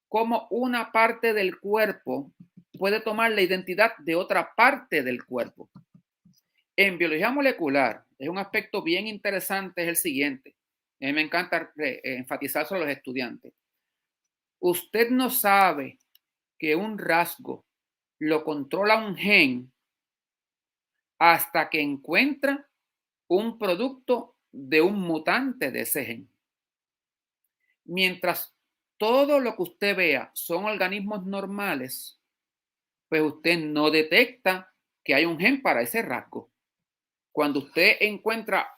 C: cómo una parte del cuerpo puede tomar la identidad de otra parte del cuerpo. En biología molecular, es un aspecto bien interesante, es el siguiente. A mí me encanta enfatizar sobre los estudiantes. Usted no sabe que un rasgo lo controla un gen hasta que encuentra un producto de un mutante de ese gen. Mientras todo lo que usted vea son organismos normales, pues usted no detecta que hay un gen para ese rasgo. Cuando usted encuentra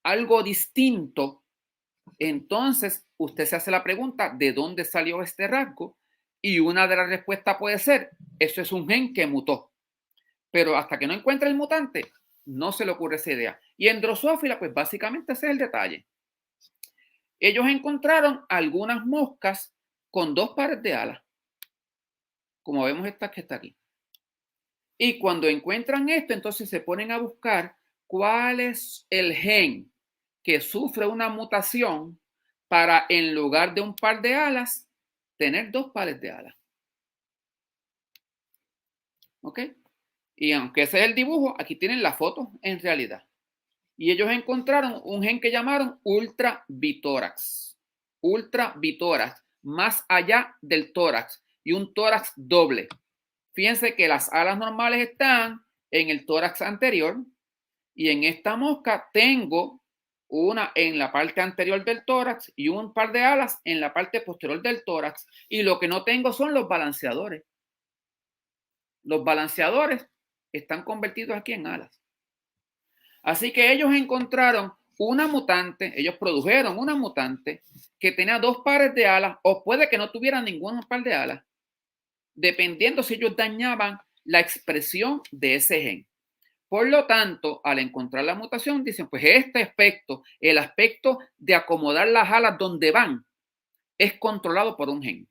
C: algo distinto, entonces usted se hace la pregunta, ¿de dónde salió este rasgo? Y una de las respuestas puede ser, eso es un gen que mutó. Pero hasta que no encuentre el mutante, no se le ocurre esa idea. Y en Drosophila, pues básicamente ese es el detalle. Ellos encontraron algunas moscas con 2 pares de alas, como vemos esta que está aquí. Y cuando encuentran esto, entonces se ponen a buscar cuál es el gen que sufre una mutación para, en lugar de un par de alas, tener 2 pares de alas. ¿Ok? Y aunque ese es el dibujo, aquí tienen la foto en realidad. Y ellos encontraron un gen que llamaron ultrabitórax. Ultrabitórax, más allá del tórax, y un tórax doble. Fíjense que las alas normales están en el tórax anterior, y en esta mosca tengo una en la parte anterior del tórax y un par de alas en la parte posterior del tórax, y lo que no tengo son los balanceadores. Los balanceadores están convertidos aquí en alas. Así que ellos encontraron una mutante, ellos produjeron una mutante que tenía 2 pares de alas, o puede que no tuviera ningún par de alas, dependiendo si ellos dañaban la expresión de ese gen. Por lo tanto, al encontrar la mutación, dicen, pues este aspecto, el aspecto de acomodar las alas donde van, es controlado por un gen.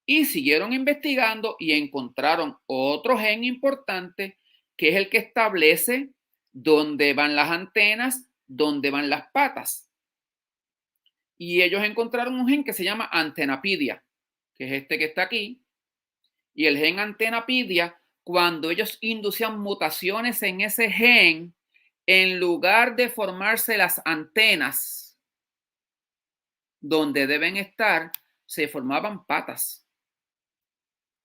C: Y siguieron investigando y encontraron otro gen importante, que es el que establece dónde van las antenas, dónde van las patas. Y ellos encontraron un gen que se llama antenapidia, que es este que está aquí. Y el gen antenapidia, cuando ellos inducían mutaciones en ese gen, en lugar de formarse las antenas donde deben estar, se formaban patas.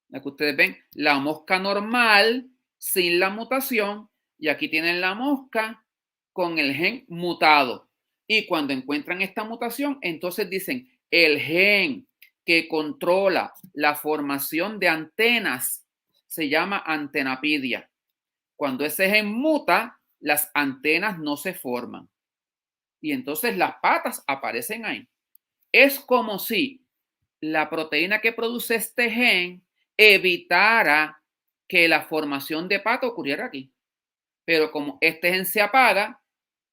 C: La que ustedes ven, la mosca normal sin la mutación, y aquí tienen la mosca con el gen mutado. Y cuando encuentran esta mutación, entonces dicen, el gen que controla la formación de antenas se llama antenapidia. Cuando ese gen muta, las antenas no se forman. Y entonces las patas aparecen ahí. Es como si la proteína que produce este gen evitara que la formación de pata ocurriera aquí. Pero como este gen se apaga,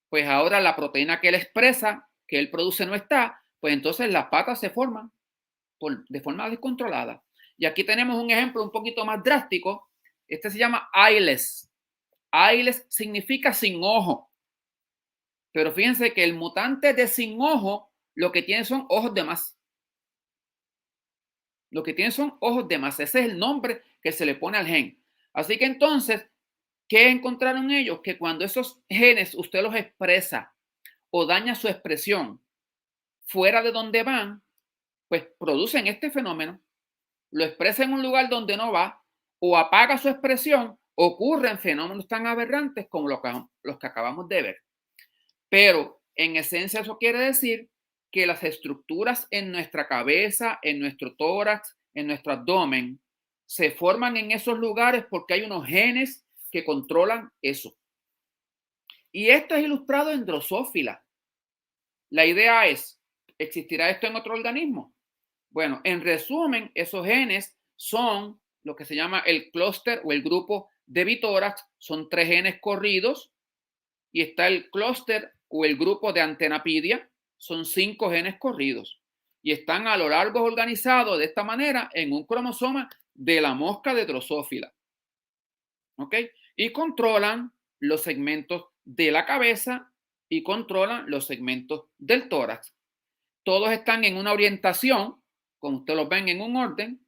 C: pues ahora la proteína que él expresa, que él produce, no está, pues entonces las patas se forman de forma descontrolada. Y aquí tenemos un ejemplo un poquito más drástico. Este se llama eyeless. Eyeless significa sin ojo. Pero fíjense que el mutante de sin ojo lo que tiene son ojos de más. Lo que tiene son ojos de más. Ese es el nombre que se le pone al gen. Así que entonces, ¿qué encontraron ellos? Que cuando esos genes usted los expresa o daña su expresión fuera de donde van, pues producen este fenómeno. Lo expresa en un lugar donde no va, o apaga su expresión, ocurren fenómenos tan aberrantes como los que acabamos de ver. Pero en esencia eso quiere decir que las estructuras en nuestra cabeza, en nuestro tórax, en nuestro abdomen, se forman en esos lugares porque hay unos genes que controlan eso. Y esto es ilustrado en Drosophila. La idea es, ¿existirá esto en otro organismo? Bueno, en resumen, esos genes son lo que se llama el clúster o el grupo de bitórax. Son 3 genes corridos, y está el clúster o el grupo de antenapidia. Son 5 genes corridos. y están a lo largo organizados de esta manera en un cromosoma de la mosca de Drosophila. ¿Ok? Y controlan los segmentos de la cabeza y controlan los segmentos del tórax. Todos están en una orientación, como ustedes los ven, en un orden,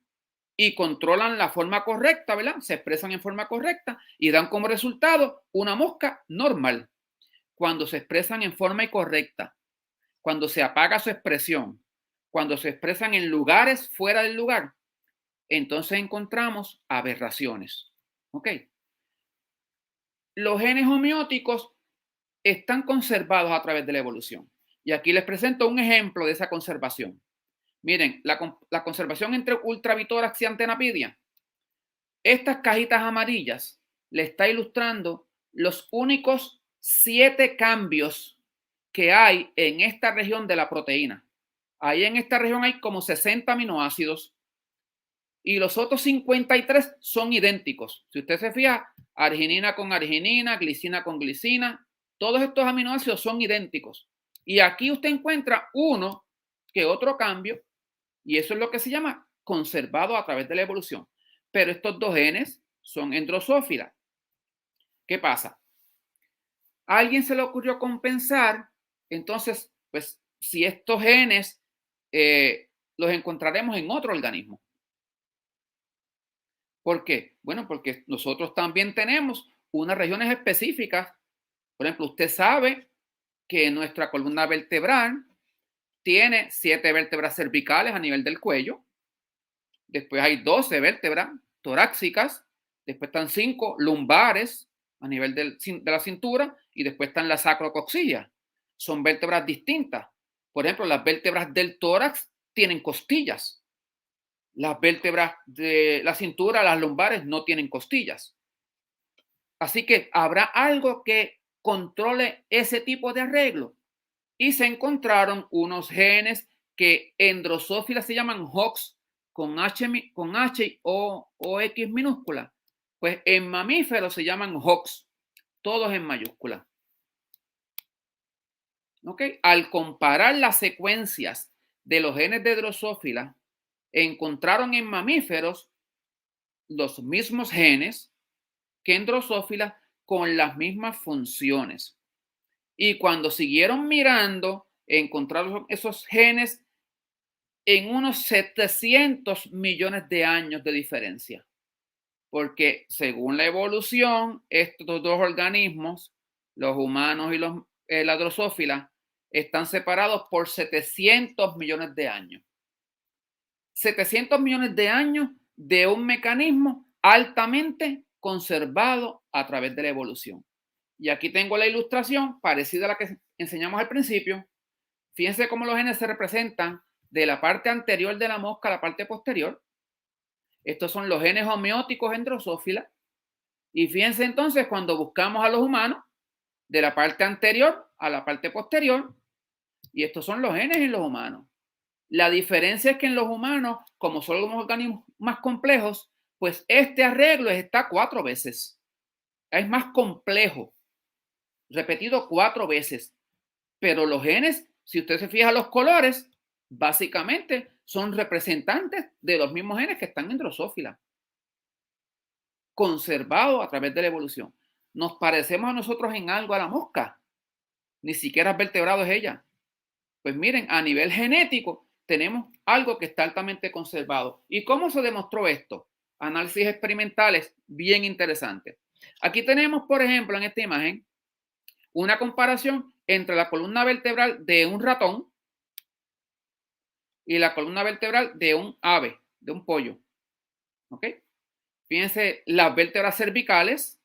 C: y controlan la forma correcta, ¿verdad? Se expresan en forma correcta y dan como resultado una mosca normal. Cuando se expresan en forma incorrecta, cuando se apaga su expresión, cuando se expresan en lugares fuera del lugar, entonces encontramos aberraciones. ¿Ok? Los genes homeóticos están conservados a través de la evolución. Y aquí les presento un ejemplo de esa conservación. Miren, la conservación entre Ultravitórax y Antenapidia. Estas cajitas amarillas le está ilustrando los únicos 7 cambios que hay en esta región de la proteína. Ahí en esta región hay como 60 aminoácidos y los otros 53 son idénticos. Si usted se fija, arginina con arginina, glicina con glicina, todos estos aminoácidos son idénticos. Y aquí usted encuentra uno que otro cambio, y eso es lo que se llama conservado a través de la evolución. Pero estos 2 genes son en Drosophila. ¿Qué pasa? A alguien se le ocurrió compensar, entonces, pues, si estos genes los encontraremos en otro organismo. ¿Por qué? Bueno, porque nosotros también tenemos unas regiones específicas. Por ejemplo, usted sabe que nuestra columna vertebral tiene 7 vértebras cervicales a nivel del cuello. Después hay 12 vértebras torácicas. Después están 5 lumbares a nivel de la cintura. Y después están las sacrocoxillas. Son vértebras distintas. Por ejemplo, las vértebras del tórax tienen costillas. Las vértebras de la cintura, las lumbares, no tienen costillas. Así que habrá algo que controle ese tipo de arreglo. Y se encontraron unos genes que en Drosophila se llaman HOX con H o X minúscula. Pues en mamíferos se llaman HOX, todos en mayúscula. ¿Ok? Al comparar las secuencias de los genes de Drosophila, encontraron en mamíferos los mismos genes que en Drosophila con las mismas funciones. Y cuando siguieron mirando, encontraron esos genes en unos 700 millones de años de diferencia. Porque según la evolución, estos 2 organismos, los humanos y la Drosophila, están separados por 700 millones de años. 700 millones de años de un mecanismo altamente conservado a través de la evolución. Y aquí tengo la ilustración parecida a la que enseñamos al principio. Fíjense cómo los genes se representan de la parte anterior de la mosca a la parte posterior. Estos son los genes homeóticos en Drosophila. Y fíjense entonces cuando buscamos a los humanos, de la parte anterior a la parte posterior. Y estos son los genes en los humanos. La diferencia es que en los humanos, como son los organismos más complejos, pues este arreglo está 4 veces. Es más complejo. Repetido 4 veces. Pero los genes, si usted se fija los colores, básicamente son representantes de los mismos genes que están en Drosophila. Conservados a través de la evolución. Nos parecemos a nosotros en algo a la mosca. Ni siquiera vertebrado es ella. Pues miren, a nivel genético tenemos algo que está altamente conservado. ¿Y cómo se demostró esto? Análisis experimentales bien interesantes. Aquí tenemos, por ejemplo, en esta imagen, una comparación entre la columna vertebral de un ratón y la columna vertebral de un ave, de un pollo. ¿Ok? Fíjense las vértebras cervicales,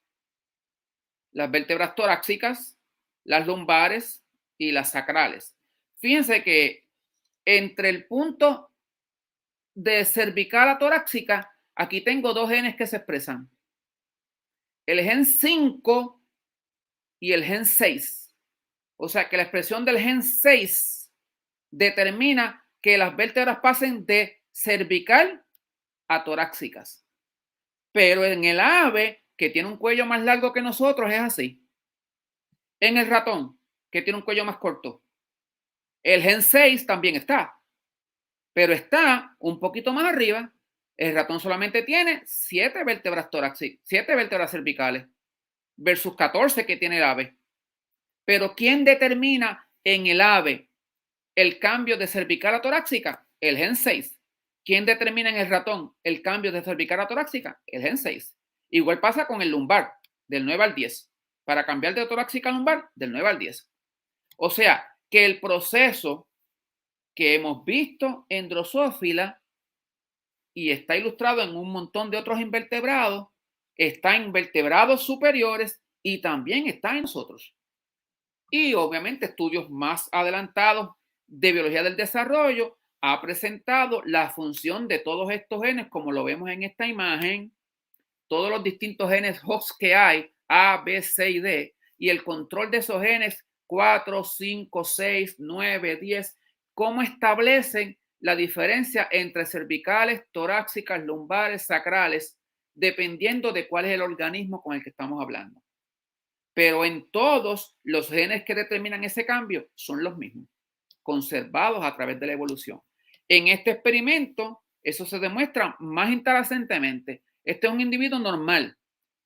C: las vértebras torácicas, las lumbares y las sacrales. Fíjense que entre el punto de cervical a torácica, aquí tengo 2 genes que se expresan. El gen 5 y el gen 6. O sea que la expresión del gen 6 determina que las vértebras pasen de cervical a torácicas. Pero en el ave, que tiene un cuello más largo que nosotros, es así. En el ratón, que tiene un cuello más corto, el gen 6 también está. pero está un poquito más arriba. El ratón solamente tiene 7 vértebras torácicas, 7 vértebras cervicales versus 14 que tiene el ave. Pero ¿quién determina en el ave el cambio de cervical a torácica? El gen 6. ¿Quién determina en el ratón el cambio de cervical a torácica? El gen 6. Igual pasa con el lumbar, del 9 al 10. Para cambiar de torácica a lumbar, del 9 al 10. O sea, que el proceso que hemos visto en Drosophila y está ilustrado en un montón de otros invertebrados, está en vertebrados superiores y también está en nosotros. Y obviamente estudios más adelantados de biología del desarrollo ha presentado la función de todos estos genes, como lo vemos en esta imagen, todos los distintos genes host que hay, A, B, C y D, y el control de esos genes 4, 5, 6, 9, 10, cómo establecen la diferencia entre cervicales, torácicas, lumbares, sacrales, dependiendo de cuál es el organismo con el que estamos hablando. Pero en todos los genes que determinan ese cambio son los mismos, conservados a través de la evolución. En este experimento, eso se demuestra más inteligentemente. Este es un individuo normal,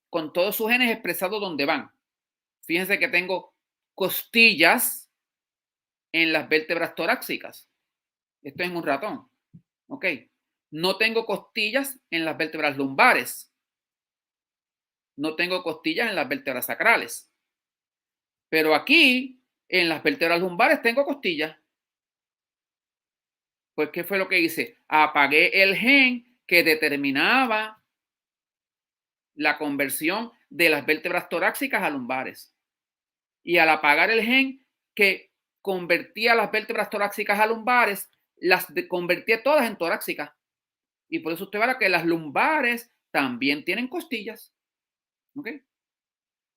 C: con todos sus genes expresados donde van. Fíjense que tengo costillas en las vértebras torácicas. Esto es un ratón. ¿Ok? No tengo costillas en las vértebras lumbares. No tengo costillas en las vértebras sacrales. Pero aquí, en las vértebras lumbares, tengo costillas. Pues, ¿qué fue lo que hice? Apagué el gen que determinaba la conversión de las vértebras torácicas a lumbares. Y al apagar el gen que convertía las vértebras torácicas a lumbares, las convertía todas en torácicas. Y por eso usted verá que las lumbares también tienen costillas. ¿Ok?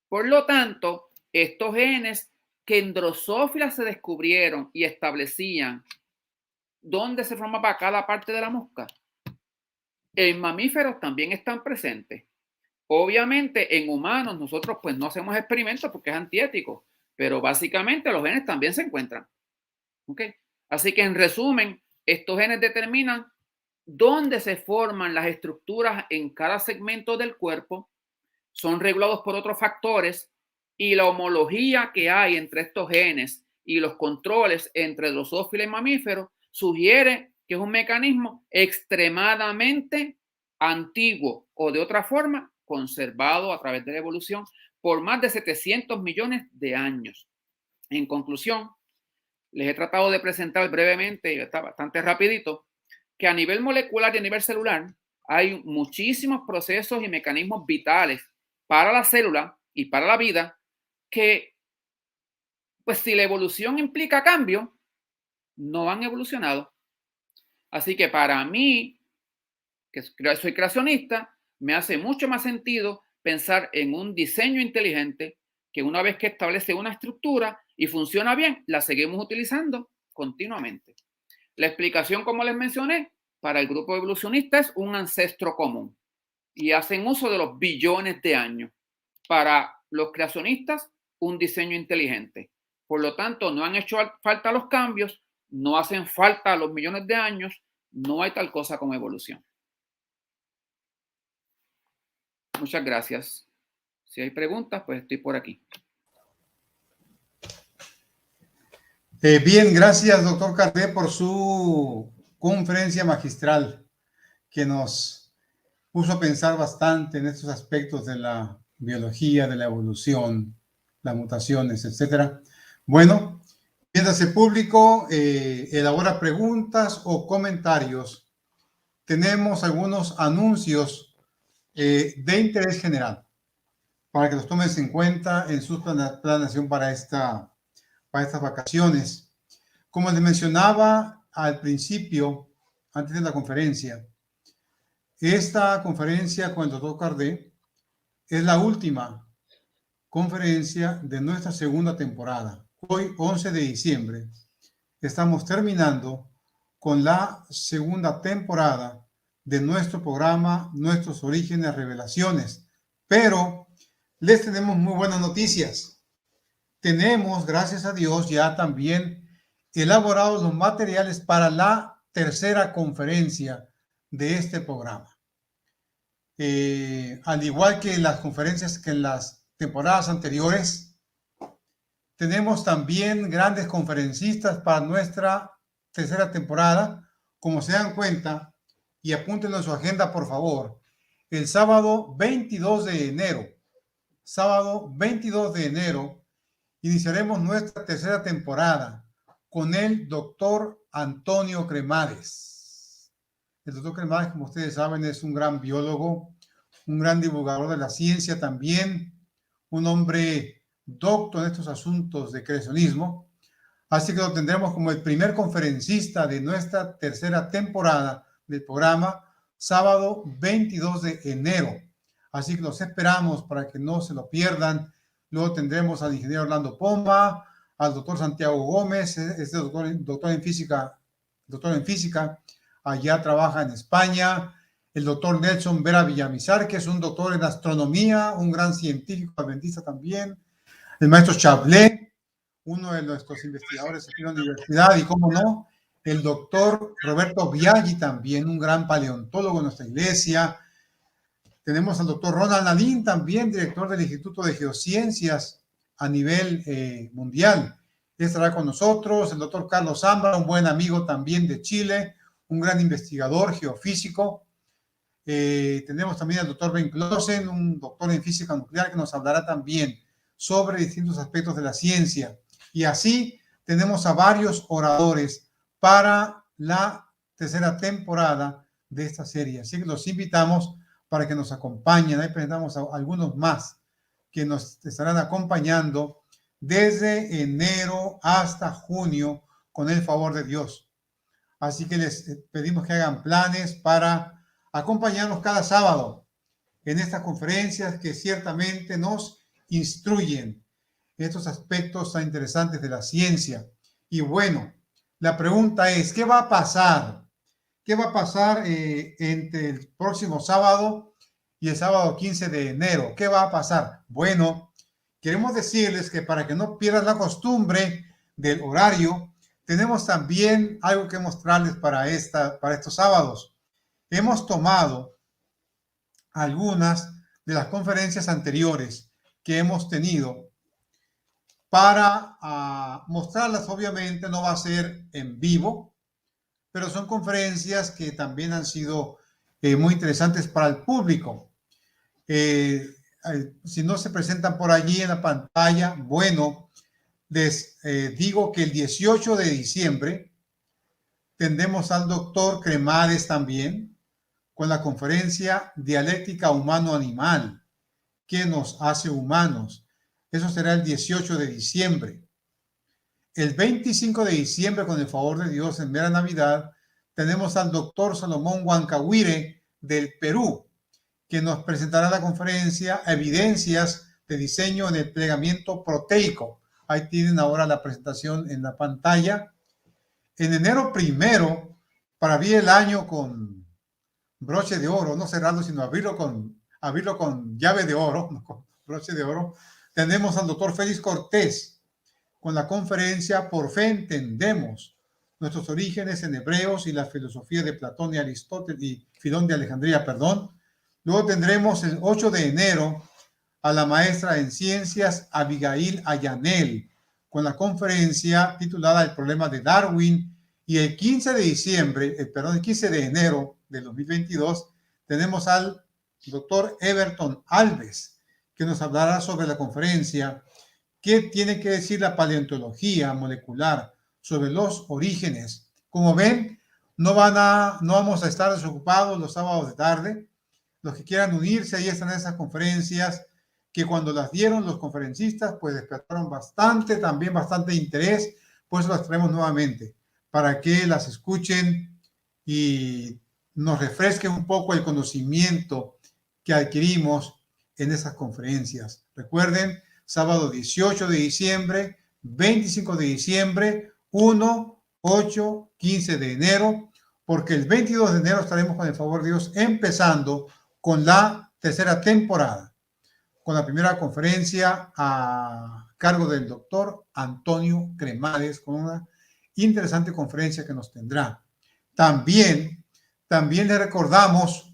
C: Por lo tanto, estos genes que en Drosophila se descubrieron y establecían dónde se formaba cada parte de la mosca, en mamíferos también están presentes. Obviamente en humanos nosotros pues no hacemos experimentos porque es antiético, pero básicamente los genes también se encuentran. ¿Ok? Así que en resumen, estos genes determinan dónde se forman las estructuras en cada segmento del cuerpo, son regulados por otros factores y la homología que hay entre estos genes y los controles entre Drosophila y mamíferos sugiere que es un mecanismo extremadamente antiguo o de otra forma conservado a través de la evolución por más de 700 millones de años. En conclusión, les he tratado de presentar brevemente, y está bastante rapidito, que a nivel molecular y a nivel celular hay muchísimos procesos y mecanismos vitales para la célula y para la vida que, pues si la evolución implica cambio, no han evolucionado. Así que para mí, que soy creacionista, me hace mucho más sentido pensar en un diseño inteligente que una vez que establece una estructura y funciona bien, la seguimos utilizando continuamente. La explicación, como les mencioné, para el grupo evolucionista es un ancestro común y hacen uso de los billones de años. Para los creacionistas, un diseño inteligente. Por lo tanto, no han hecho falta los cambios, no hacen falta los millones de años, no hay tal cosa como evolución. Muchas gracias. Si hay preguntas, pues estoy por aquí.
B: Bien, gracias, doctor Cardé, por su conferencia magistral que nos puso a pensar bastante en estos aspectos de la biología, de la evolución, las mutaciones, etcétera. Bueno, mientras el público elabora preguntas o comentarios, tenemos algunos anuncios de interés general para que los tomes en cuenta en su planeación para estas vacaciones. Como les mencionaba al principio, antes de la conferencia, esta conferencia con el doctor Cardé es la última conferencia de nuestra segunda temporada. Hoy, 11 de diciembre, estamos terminando con la segunda temporada de nuestro programa, Nuestros Orígenes, Revelaciones. Pero les tenemos muy buenas noticias. Tenemos, gracias a Dios, ya también elaborados los materiales para la tercera conferencia de este programa. Al igual que en las conferencias que en las temporadas anteriores, tenemos también grandes conferencistas para nuestra tercera temporada. Como se dan cuenta, y apúntenlo en su agenda, por favor, el sábado 22 de enero, iniciaremos nuestra tercera temporada con el doctor Antonio Cremades. El doctor Cremades, como ustedes saben, es un gran biólogo, un gran divulgador de la ciencia también, un hombre docto en estos asuntos de creacionismo. Así que lo tendremos como el primer conferencista de nuestra tercera temporada del programa, sábado 22 de enero. Así que los esperamos para que no se lo pierdan. Luego tendremos al ingeniero Orlando Pomba, al doctor Santiago Gómez, doctor en física, allá trabaja en España. El doctor Nelson Vera Villamizar, que es un doctor en astronomía, un gran científico adventista también. El maestro Chablé, uno de nuestros investigadores aquí en la universidad, y cómo no, el doctor Roberto Biaggi, también un gran paleontólogo en nuestra iglesia. Tenemos al doctor Ronald Nalín, también director del Instituto de Geociencias a nivel mundial. Él estará con nosotros. El doctor Carlos Zambra, un buen amigo también de Chile, un gran investigador geofísico. Tenemos también al doctor Ben Clausen, un doctor en física nuclear, que nos hablará también sobre distintos aspectos de la ciencia. Y así tenemos a varios oradores para la tercera temporada de esta serie. Así que los invitamos para que nos acompañen. Ahí presentamos a algunos más que nos estarán acompañando desde enero hasta junio con el favor de Dios. Así que les pedimos que hagan planes para acompañarnos cada sábado en estas conferencias que ciertamente nos instruyen en estos aspectos tan interesantes de la ciencia. Y bueno, la pregunta es, ¿qué va a pasar? ¿Qué va a pasar entre el próximo sábado y el sábado 15 de enero? ¿Qué va a pasar? Bueno, queremos decirles que para que no pierdan la costumbre del horario, tenemos también algo que mostrarles para estos sábados. Hemos tomado algunas de las conferencias anteriores que hemos tenido para mostrarlas. Obviamente no va a ser en vivo, pero son conferencias que también han sido muy interesantes para el público. Si no se presentan por allí en la pantalla, bueno, les digo que el 18 de diciembre tendremos al doctor Cremades también con la conferencia Dialéctica Humano-Animal, ¿qué nos hace humanos? Eso será el 18 de diciembre. El 25 de diciembre, con el favor de Dios, en mera Navidad, tenemos al doctor Salomón Huancahuire del Perú, que nos presentará la conferencia Evidencias de diseño en el plegamiento proteico. Ahí tienen ahora la presentación en la pantalla. En enero 1, para abrir el año con broche de oro, no cerrarlo, sino abrirlo con llave de oro, no con broche de oro, tenemos al doctor Félix Cortés con la conferencia Por fe entendemos nuestros orígenes en hebreos y la filosofía de Platón y Aristóteles y Filón de Alejandría, perdón. Luego tendremos el 8 de enero a la maestra en ciencias Abigail Ayanel con la conferencia titulada El problema de Darwin. Y el 15 de enero del 2022 tenemos al doctor Everton Alves, que nos hablará sobre la conferencia ¿Qué tiene que decir la paleontología molecular sobre los orígenes? Como ven, no vamos a estar desocupados los sábados de tarde. Los que quieran unirse, ahí están esas conferencias que cuando las dieron los conferencistas, pues despertaron bastante interés. Por eso las traemos nuevamente, para que las escuchen y nos refresquen un poco el conocimiento que adquirimos en esas conferencias. Recuerden, sábado 18 de diciembre, 25 de diciembre, 1, 8, 15 de enero, porque el 22 de enero estaremos con el favor de Dios empezando con la tercera temporada, con la primera conferencia a cargo del doctor Antonio Cremades, con una interesante conferencia que nos tendrá. También le recordamos,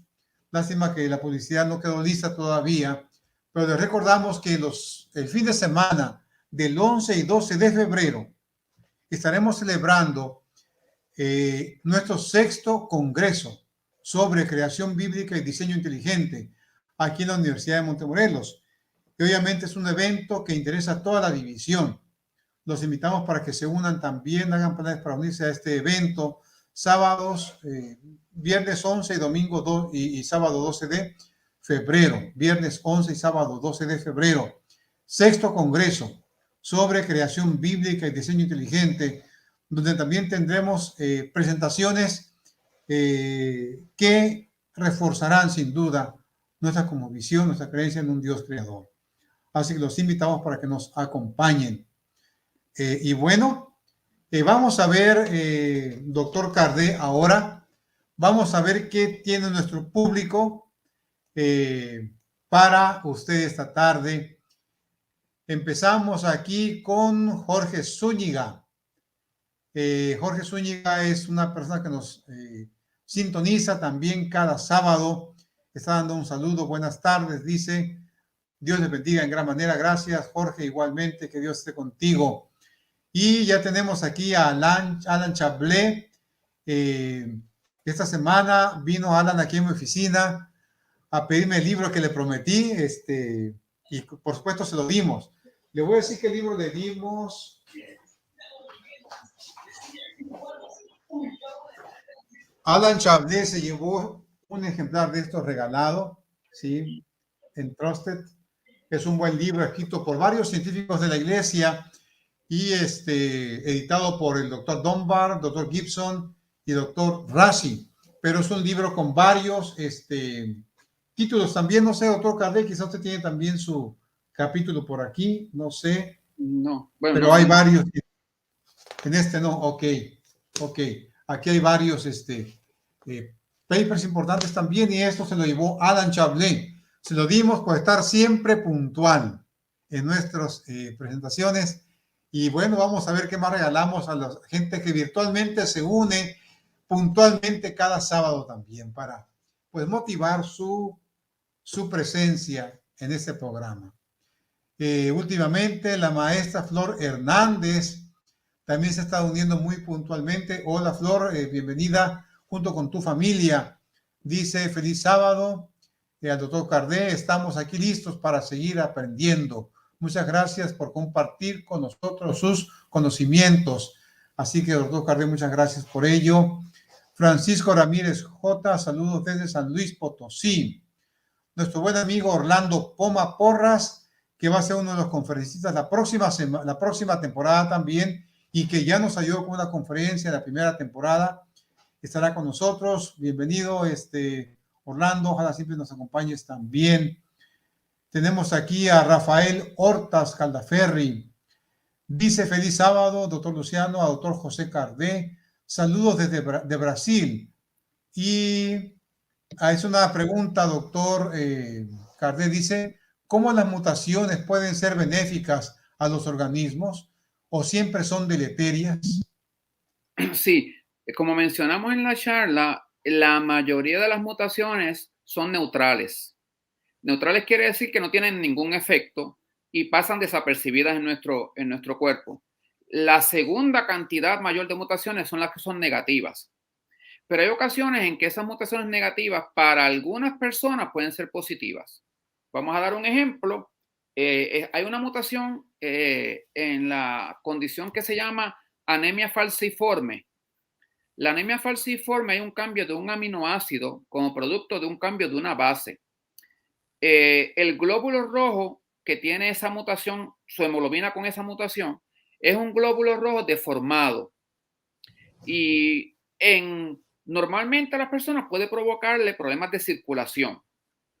B: lástima que la publicidad no quedó lista todavía, pero le recordamos que el fin de semana del 11 y 12 de febrero estaremos celebrando nuestro 6º Congreso sobre Creación Bíblica y Diseño Inteligente aquí en la Universidad de Montemorelos. Y obviamente es un evento que interesa a toda la división. Los invitamos para que se unan también, hagan planes para unirse a este evento. Sábados, viernes 11 y domingo 2 y sábado 12 de febrero. Viernes 11 y sábado 12 de febrero. 6º Congreso sobre Creación Bíblica y Diseño Inteligente, donde también tendremos presentaciones que reforzarán sin duda nuestra cosmovisión, nuestra creencia en un Dios creador. Así que los invitamos para que nos acompañen. Y bueno, vamos a ver, doctor Cardé, ahora vamos a ver qué tiene nuestro público para usted esta tarde. Empezamos aquí con Jorge Zúñiga. Jorge Zúñiga es una persona que nos sintoniza también cada sábado. Está dando un saludo. Buenas tardes, dice. Dios les bendiga en gran manera. Gracias, Jorge. Igualmente, que Dios esté contigo. Y ya tenemos aquí a Alan Chablé. Esta semana vino Alan aquí en mi oficina a pedirme el libro que le prometí. Y por supuesto se lo dimos. Le voy a decir qué libro le dimos. Alan Chablé se llevó un ejemplar de estos regalado, ¿sí? En Trusted. Es un buen libro escrito por varios científicos de la iglesia y editado por el doctor Dunbar, doctor Gibson y doctor Rashi. Pero es un libro con varios títulos también. No sé, doctor Cardé, quizás usted tiene también su capítulo por aquí, no sé.
C: No, bueno,
B: pero
C: no,
B: hay varios. En no, ok. Aquí hay varios papers importantes también y esto se lo llevó Alan Chablé. Se lo dimos por estar siempre puntual en nuestras presentaciones. Y bueno, vamos a ver qué más regalamos a la gente que virtualmente se une puntualmente cada sábado también para pues motivar su presencia en este programa. Últimamente la maestra Flor Hernández también se está uniendo muy puntualmente. Hola Flor, bienvenida junto con tu familia. Dice feliz sábado al doctor Cardé. Estamos aquí listos para seguir aprendiendo. Muchas gracias por compartir con nosotros sus conocimientos. Así que doctor Cardé, muchas gracias por ello. Francisco Ramírez J, saludos desde San Luis Potosí. Nuestro buen amigo Orlando Poma Porras, que va a ser uno de los conferencistas la próxima temporada también, y que ya nos ayudó con una conferencia de la primera temporada, estará con nosotros. Bienvenido, Orlando, ojalá siempre nos acompañes también. Tenemos aquí a Rafael Hortas Caldaferri. Dice feliz sábado, doctor Luciano, a doctor José Cardé. Saludos desde Brasil. Y es una pregunta, doctor Cardé, dice, ¿cómo las mutaciones pueden ser benéficas a los organismos o siempre son deleterias?
C: Sí, como mencionamos en la charla, la mayoría de las mutaciones son neutrales. Neutrales quiere decir que no tienen ningún efecto y pasan desapercibidas en nuestro cuerpo. La segunda cantidad mayor de mutaciones son las que son negativas. Pero hay ocasiones en que esas mutaciones negativas para algunas personas pueden ser positivas. Vamos a dar un ejemplo. Hay una mutación en la condición que se llama anemia falciforme. La anemia falciforme hay un cambio de un aminoácido como producto de un cambio de una base. El glóbulo rojo que tiene esa mutación, su hemoglobina con esa mutación, es un glóbulo rojo deformado. Y normalmente a las personas puede provocarle problemas de circulación,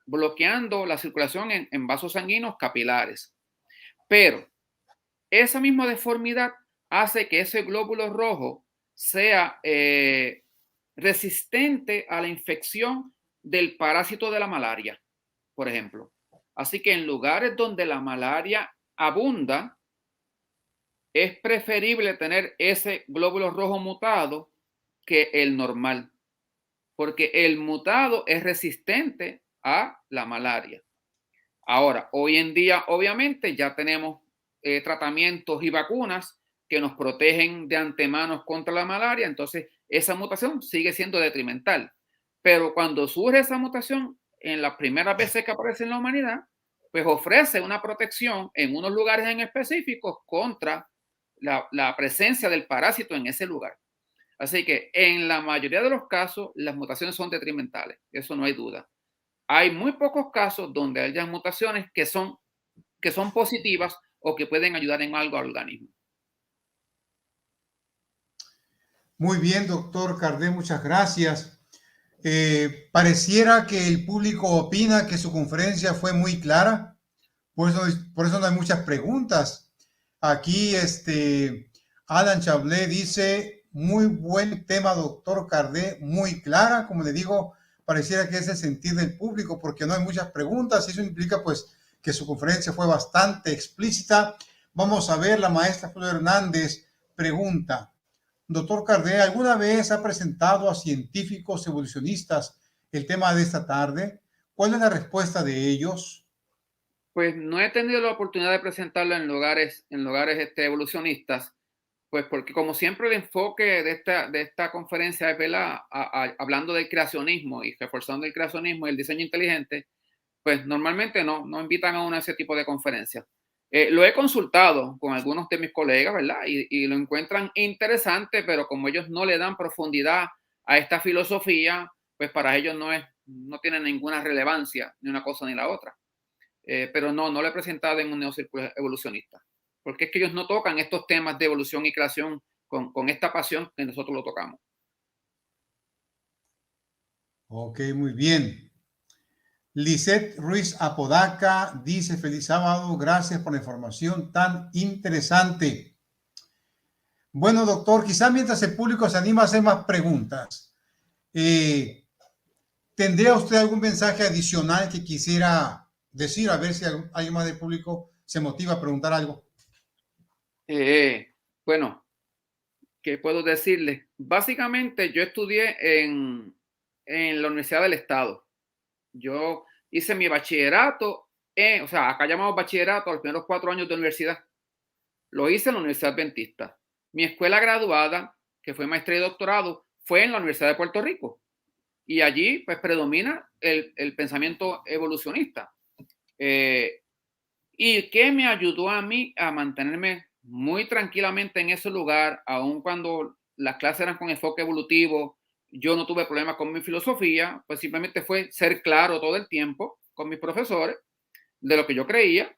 C: bloqueando la circulación en vasos sanguíneos capilares. Pero esa misma deformidad hace que ese glóbulo rojo sea resistente a la infección del parásito de la malaria, por ejemplo. Así que en lugares donde la malaria abunda, es preferible tener ese glóbulo rojo mutado que el normal, porque el mutado es resistente a la malaria. Ahora, hoy en día, obviamente, ya tenemos tratamientos y vacunas que nos protegen de antemano contra la malaria, entonces esa mutación sigue siendo detrimental. Pero cuando surge esa mutación, en las primeras veces que aparece en la humanidad, pues ofrece una protección en unos lugares en específicos contra la presencia del parásito en ese lugar. Así que en la mayoría de los casos, las mutaciones son detrimentales, eso no hay duda. Hay muy pocos casos donde hayan mutaciones que son positivas o que pueden ayudar en algo al organismo.
B: Muy bien, doctor Cardé, muchas gracias. Pareciera que el público opina que su conferencia fue muy clara, por eso no hay muchas preguntas. Aquí Alan Chablé dice, muy buen tema, doctor Cardé, muy clara, como le digo, pareciera que es el sentir del público, porque no hay muchas preguntas, y eso implica pues que su conferencia fue bastante explícita. Vamos a ver, la maestra Flor Hernández pregunta, doctor Cardé, ¿alguna vez ha presentado a científicos evolucionistas el tema de esta tarde? ¿Cuál es la respuesta de ellos?
C: Pues no he tenido la oportunidad de presentarlo en lugares evolucionistas, pues porque como siempre el enfoque de esta conferencia es hablando del creacionismo y reforzando el creacionismo y el diseño inteligente, pues normalmente no invitan a uno a ese tipo de conferencias. Lo he consultado con algunos de mis colegas, ¿verdad? Y lo encuentran interesante, pero como ellos no le dan profundidad a esta filosofía, pues para ellos no tiene ninguna relevancia ni una cosa ni la otra. Pero no lo he presentado en un neocírculo evolucionista, porque es que ellos no tocan estos temas de evolución y creación con esta pasión que nosotros lo tocamos.
B: Ok, muy bien. Lisette Ruiz Apodaca dice, feliz sábado, gracias por la información tan interesante. Bueno, doctor, quizá mientras el público se anima a hacer más preguntas, ¿tendría usted algún mensaje adicional que quisiera decir? A ver si alguien más del público se motiva a preguntar algo.
C: Bueno, ¿qué puedo decirles? Básicamente yo estudié en la Universidad del Estado. Yo hice mi bachillerato, o sea, acá llamamos bachillerato a los primeros 4 años de universidad. Lo hice en la Universidad Adventista. Mi escuela graduada, que fue maestría y doctorado, fue en la Universidad de Puerto Rico. Y allí, pues, predomina el pensamiento evolucionista. Y que me ayudó a mí a mantenerme muy tranquilamente en ese lugar, aun cuando las clases eran con enfoque evolutivo. Yo no tuve problemas con mi filosofía, pues simplemente fue ser claro todo el tiempo con mis profesores de lo que yo creía.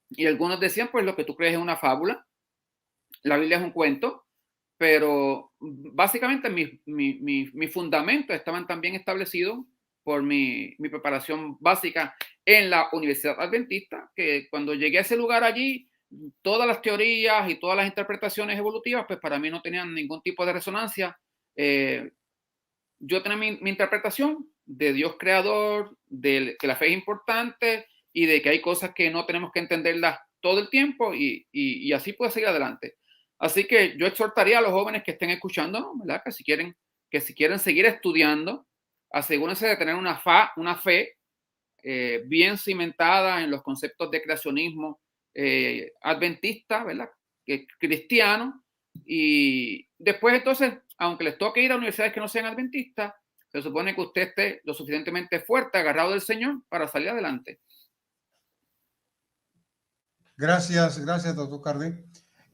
C: Y algunos decían, pues lo que tú crees es una fábula, la Biblia es un cuento, pero básicamente mis fundamentos estaban también establecidos por mi preparación básica en la Universidad Adventista, que cuando llegué a ese lugar allí, todas las teorías y todas las interpretaciones evolutivas, pues para mí no tenían ningún tipo de resonancia. Yo tenía mi interpretación de Dios creador, de que la fe es importante y de que hay cosas que no tenemos que entenderlas todo el tiempo y así puedo seguir adelante. Así que yo exhortaría a los jóvenes que estén escuchando, ¿verdad? Que si quieren seguir estudiando, asegúrense de tener una fe bien cimentada en los conceptos de creacionismo adventista, ¿verdad? Cristiano. Y después entonces, aunque les toque ir a universidades que no sean adventistas, se supone que usted esté lo suficientemente fuerte, agarrado del Señor para salir adelante.
B: Gracias, doctor Cardé.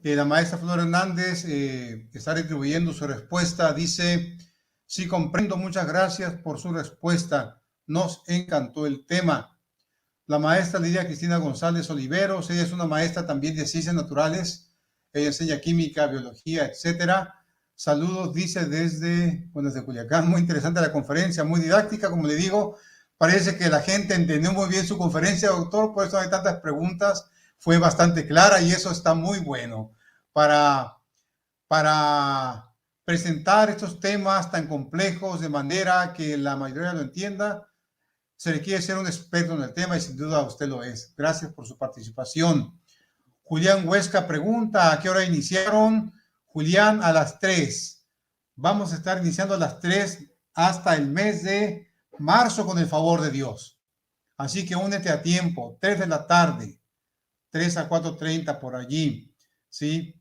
B: La maestra Flor Hernández está retribuyendo su respuesta. Dice, sí, comprendo, muchas gracias por su respuesta. Nos encantó el tema. La maestra Lidia Cristina González Oliveros, ella es una maestra también de ciencias naturales. Ella enseña química, biología, etcétera. Saludos, dice desde Culiacán. Muy interesante la conferencia, muy didáctica, como le digo. Parece que la gente entendió muy bien su conferencia, doctor, por eso hay tantas preguntas. Fue bastante clara y eso está muy bueno para presentar estos temas tan complejos de manera que la mayoría lo entienda. Se requiere ser un experto en el tema y sin duda usted lo es. Gracias por su participación. Julián Huesca pregunta, ¿a qué hora iniciaron? Julián, a las 3. Vamos a estar iniciando a las 3 hasta el mes de marzo con el favor de Dios. Así que únete a tiempo, 3 de la tarde, 3 a 4:30 por allí, ¿sí?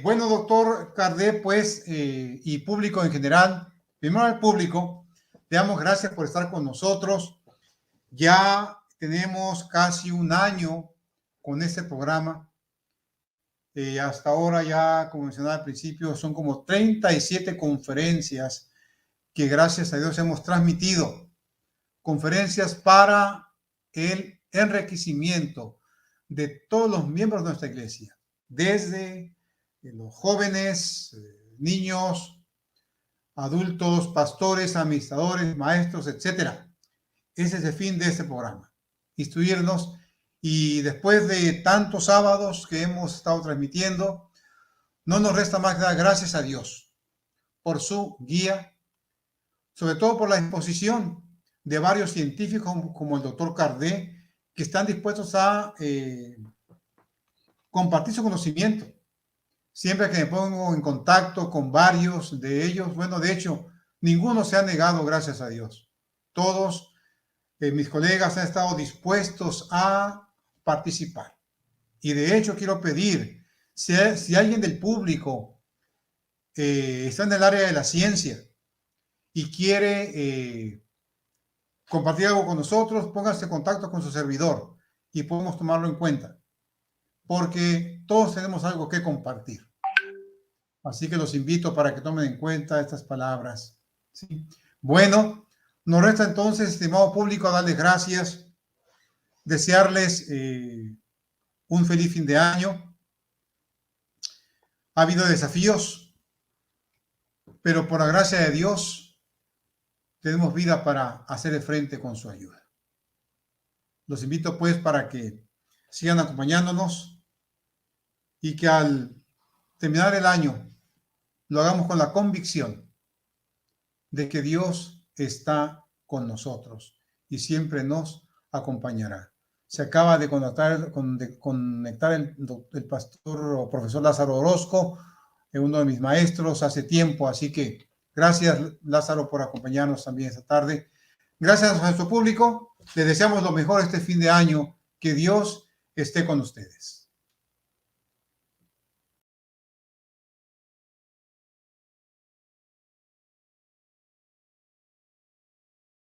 B: Bueno, doctor Cardé, pues, y público en general, primero al público, le damos gracias por estar con nosotros. Ya tenemos casi un año con este programa. Hasta ahora ya, como mencionaba al principio, son como 37 conferencias que gracias a Dios hemos transmitido. Conferencias para el enriquecimiento de todos los miembros de nuestra iglesia, desde los jóvenes, niños, adultos, pastores, administradores, maestros, etcétera. Ese es el fin de este programa, instruirnos. Y después de tantos sábados que hemos estado transmitiendo, no nos resta más que dar gracias a Dios por su guía, sobre todo por la exposición de varios científicos como el doctor Cardé, que están dispuestos a compartir su conocimiento. Siempre que me pongo en contacto con varios de ellos, bueno, de hecho, ninguno se ha negado, gracias a Dios. Todos mis colegas han estado dispuestos a participar. Y de hecho, quiero pedir, si alguien del público está en el área de la ciencia y quiere compartir algo con nosotros, póngase en contacto con su servidor y podemos tomarlo en cuenta, porque todos tenemos algo que compartir. Así que los invito para que tomen en cuenta estas palabras, ¿sí? Bueno, nos resta entonces, estimado público, darles gracias, desearles un feliz fin de año. Ha habido desafíos, pero por la gracia de Dios tenemos vida para hacer frente con su ayuda. Los invito pues para que sigan acompañándonos y que al terminar el año lo hagamos con la convicción de que Dios está con nosotros y siempre nos acompañará. Se acaba de conectar el pastor o profesor Lázaro Orozco, uno de mis maestros hace tiempo, así que gracias Lázaro por acompañarnos también esta tarde. Gracias a nuestro público, les deseamos lo mejor este fin de año, que Dios esté con ustedes.